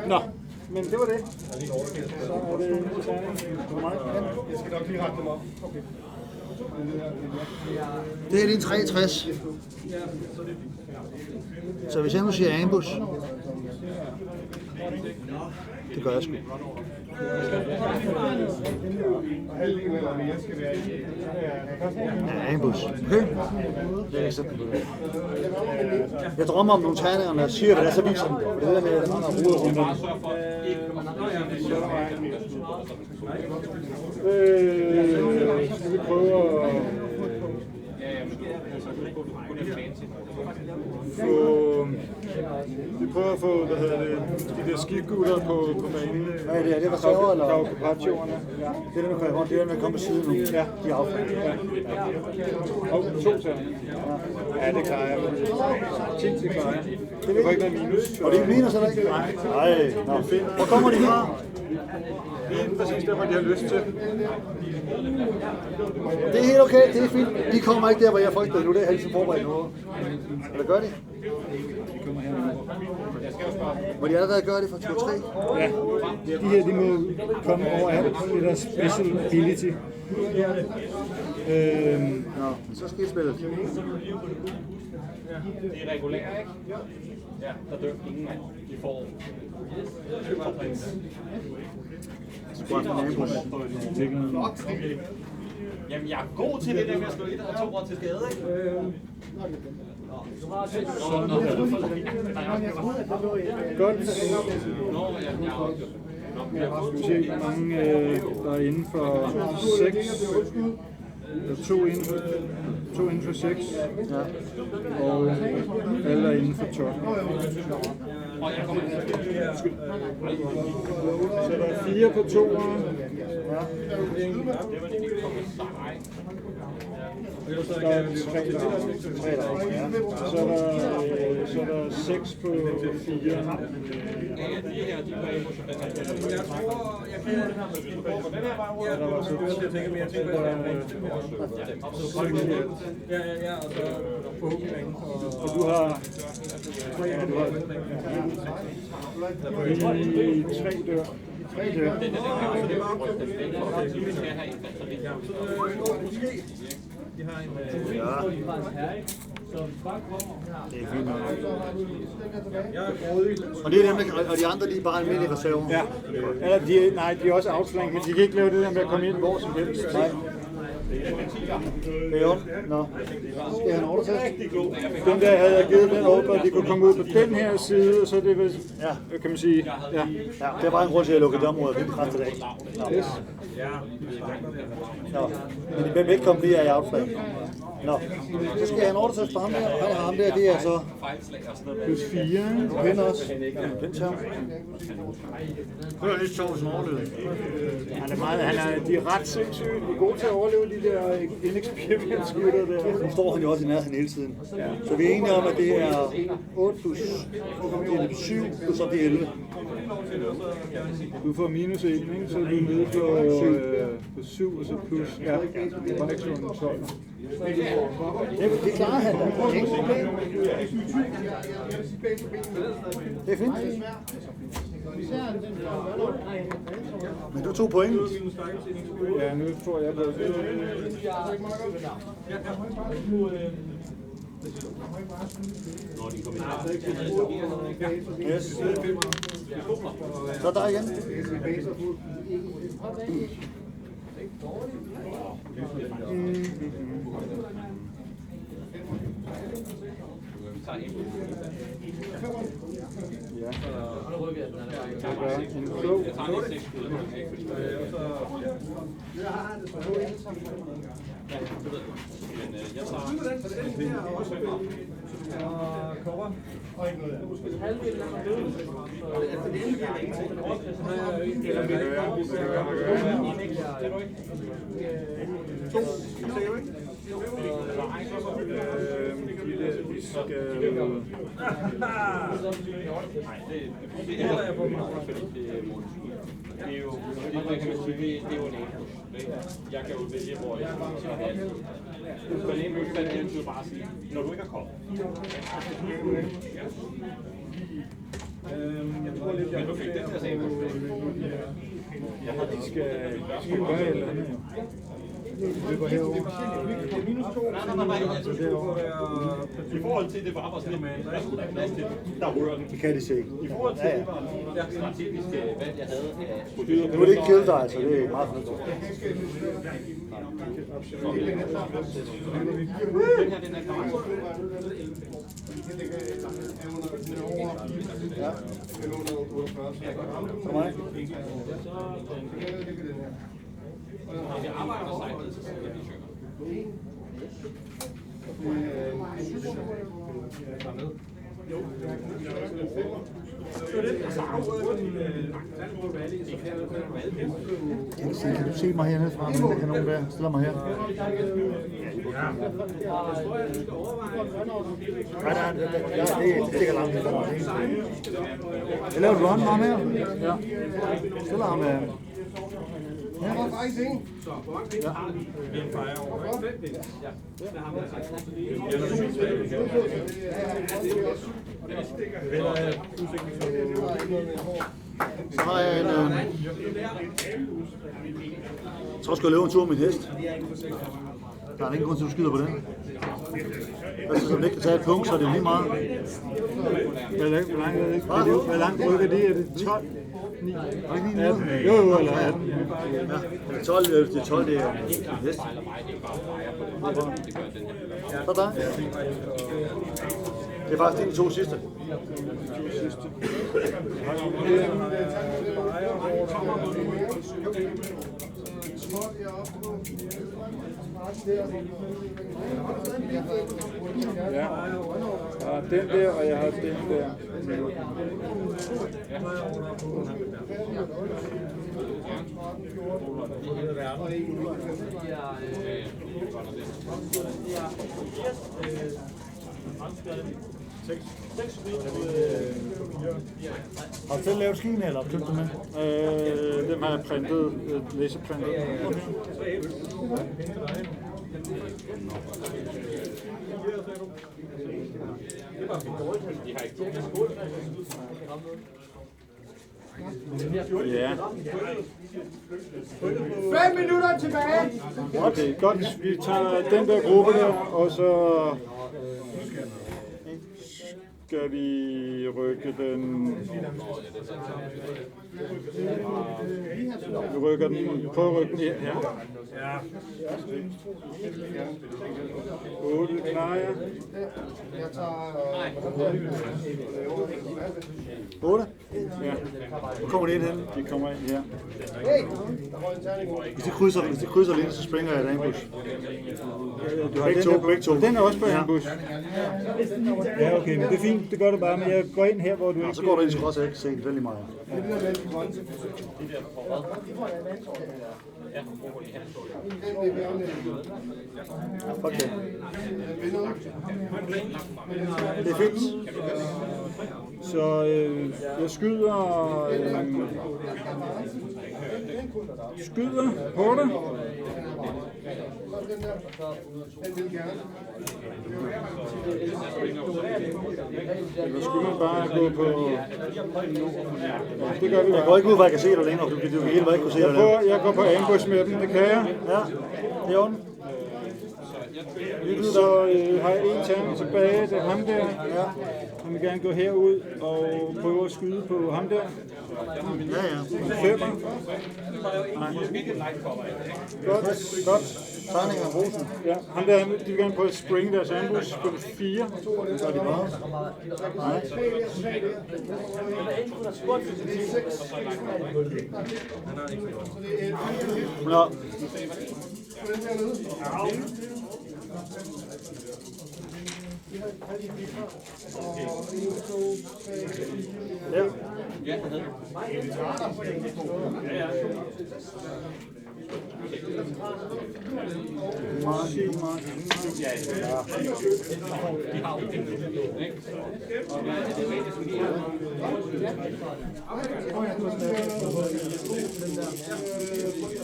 Nå, men det var det. Så er det en terning. Jeg skal nok lige rette dem op. Okay. Det er din 63. Så hvis jeg nu siger ambush, det gør jeg sgu. Halvdelen eller mere skal være i. Ja, ambush. Okay? Det er eksempel på det. Jeg drømmer om nogle terninger, når jeg siger, hvad det er, så viser dem. Det er det der med, at andre ruder rundt om. Skal vi prøve at få, de der skigutter på banen. Hvad er det? Det var server, eller? Carpacciorerne. Ja. Det er der, det er der, der kommer på siden nu. Ja. De er affaldet. Og 2 terninger. Ja, det klarer jeg. 10 til klarer jeg. Det var ikke noget minus. Og det er minus, eller ikke? Nej. Nå. Hvor kommer de fra? Lige præcis der, hvor de har lyst til. Det er helt okay, det er fint. De kommer ikke der, hvor jeg frygter nu. Det er helt så forberedt nu. Eller gør de? Må de allerede gøre det fra tur 3? Ja, de her de må komme over alt. Det der special ability. Nå, så skal I spille. De er regulære, ikke? Ja, der dør ingen mand. De får... Jamen, jeg er god til det der med at slå 1 og 2 til skade, ikke? Godt. Skal vi se, hvor mange der er inden for 6. 2 inden for 6. Ja. Og alle er inden for 12. Så der er 4 på 2'eren. Ja. Der er 3 der. Ja. Så er der 6 på 4. Der var så 2. Og du har 3 dør. 3 dør. Ja. Det er fint. Og det er dem, og de andre, de er bare almindelige reserver. Ja. Eller de er også outflank, men de kan ikke lave det der med at komme ind hvor som helst. Nej. Det er om. Nå. Skal jeg have en ordretest? Den der havde jeg givet den ordre, at de kunne komme ud på den her side, og så det vil, kan man sige, ja. Ja, det er bare en grund til, at jeg lukkede det område vildt kraftigt af. Yes. Nå. Men de vil ikke komme lige af i outflag. Nå. Så skal jeg have en ordretest på ham der, og ham der, det er så Plus 4. pind også. Pind til ham. Det er lidt sjovt som overlevede. De er ret sindssyge. De er gode til at overleve de der inexperience skytter der. Nu står han jo også i nærheden hele tiden. Så vi er enige om, at det er 8 plus 7 plus så det 11. Du får minus 1, ikke? Så er du nede på 7, og så plus, ja, maksimum 12. Det klarer han da. Ingen problem. Det er fint. Men du tog point. Ja, nu får jeg det. Yes. Så der igen. Ja. En klog. Jeg kan jo vælge, hvor jeg skal have det. Så det er jo bare at sige, når du ikke er kommet. Men du fik den til at se, De skal gøre et eller andet. Det går herover. I forhold til det var bare sådan, der skulle der plads til, der rører den. Det kan de se. I forhold til det var strategiske valg, jeg havde. Nu er det ikke kill dig, altså det er meget fornuftigt. Den her, den er klar. Ja. For mig. Jeg arbejder med sejlet, så siger vi synger. Kan du se mig hernede fra? Kan nogen være? Stiller mig her. Nej, det stikker langt til mig. Jeg laver et run bare mere. Ja. Stiller ham her. Ja. Så har jeg en... Jeg tror, jeg skal løbe en tur med min hest. Der er ingen grund til, at du skyder på den. Hvis du ikke kan tage et punkt, så er det lige meget. Hvor langt rykker de? Er det 12? 9? 18? Jo, eller 18. Ja, 12, det er 12, det er en hest. Sådan. Det er faktisk de to sidste. Ja, jeg har den der, og jeg har den der. Har du selv lavet skien, eller købt dem med? Dem har jeg printet, laserprintet. Ja. 5 minutter tilbage! Okay, godt. Vi tager den der gruppe der, og så... skal vi rykke den... Vi rykker den, prøv at rykke den her. Ja. 8 klarer jeg. Jeg tager... 8? Ja. Hvor kommer de ind hen? De kommer ind her. Hey! Der var en terning over. Hvis de krydser lidt, så springer jeg et ambush. Du har Begge to. Den er også på ambush. Ja, okay, men det er fint. Det gør du bare, men jeg går ind her, hvor du ikke... Så går du ind, så også ikke se vældig meget. Det er det der med de grønne til Okay. Det er fint. Så jeg skyder på dig. Den vil gerne. Eller skulle man bare gå på... Det gør vi Jeg går bare. ikke ud, hvor jeg kan se dig længere. Du kan hele vejen ikke kunne se dig længere. Jeg går på ambush med dem, det kan jeg. Ja, det er ondt. Så har jeg en terning tilbage, det er ham der. Ja. Han vil gerne gå herud og prøve at skyde på ham der. Ja, ja. 5'er. Nej. Godt. Tegninger af rosen. Ja, ham der, de vil gerne prøve at springe deres ambush på 4. Så er de bare. Nej. Nå. Ja.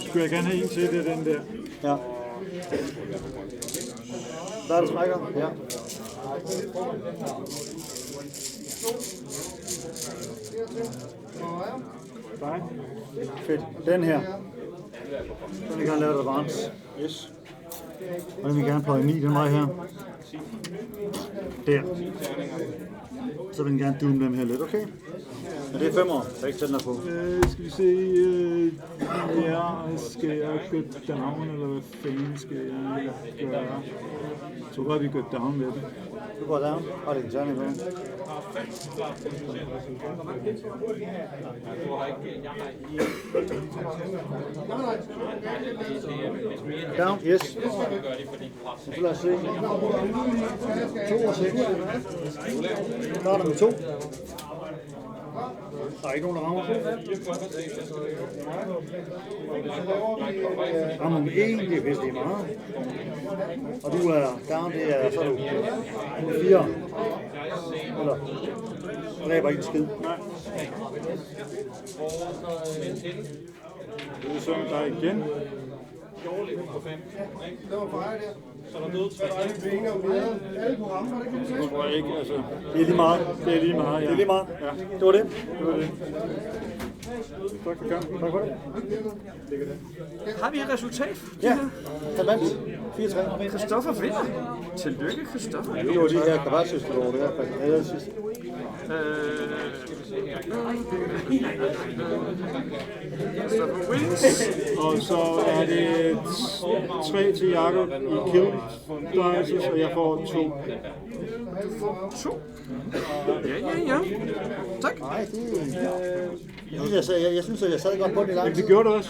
Skulle jeg gerne have en til, det er den der. Ja. Der er det trækker. Ja. Nej. Fedt. Den her. Den vil gerne lave det varmt. Yes. Og den vil gerne pløje 9 den vej her. Der. Så vil den gerne doom dem her lidt, okay? Men det er 5 år, så ikke tænder på. Skal vi se, ja, skal jeg gå down, eller hvad fanden skal jeg gøre? Jeg tror bare, vi går down med det. Du går down, har det en terning på. Down, yes. Så lad os se. 2 og 6. Starter med 2. Der er ikke nogen, der rammer på. Rammer med 1, det er vist det er meget. Og du er down, det er så er du 4. Eller dræber ikke en skid. Nej. Det er sådan, der er igen. Det var fejl der. Så der døde 3. Så er der alle på rammen, var det ikke det, Jeg tror ikke, altså... Det er lige meget. Det er lige meget, ja. Det er lige meget. Ja. Det var det. Det var det. Tak for kampen. Tak for det. Har vi et resultat? Ja, han vandt 4-3. Christoffer vinder. Tillykke, Christoffer. Det var de her Kravatius, der var det her faktisk. Ja, det var det sidste. Christoffer wins. Og så er det 3 til Jakob i kill dices, og jeg får 2. 2. Ja. Tak. Nej, det jeg synes, at jeg sad godt på det i lang tid. Vi gjorde det også.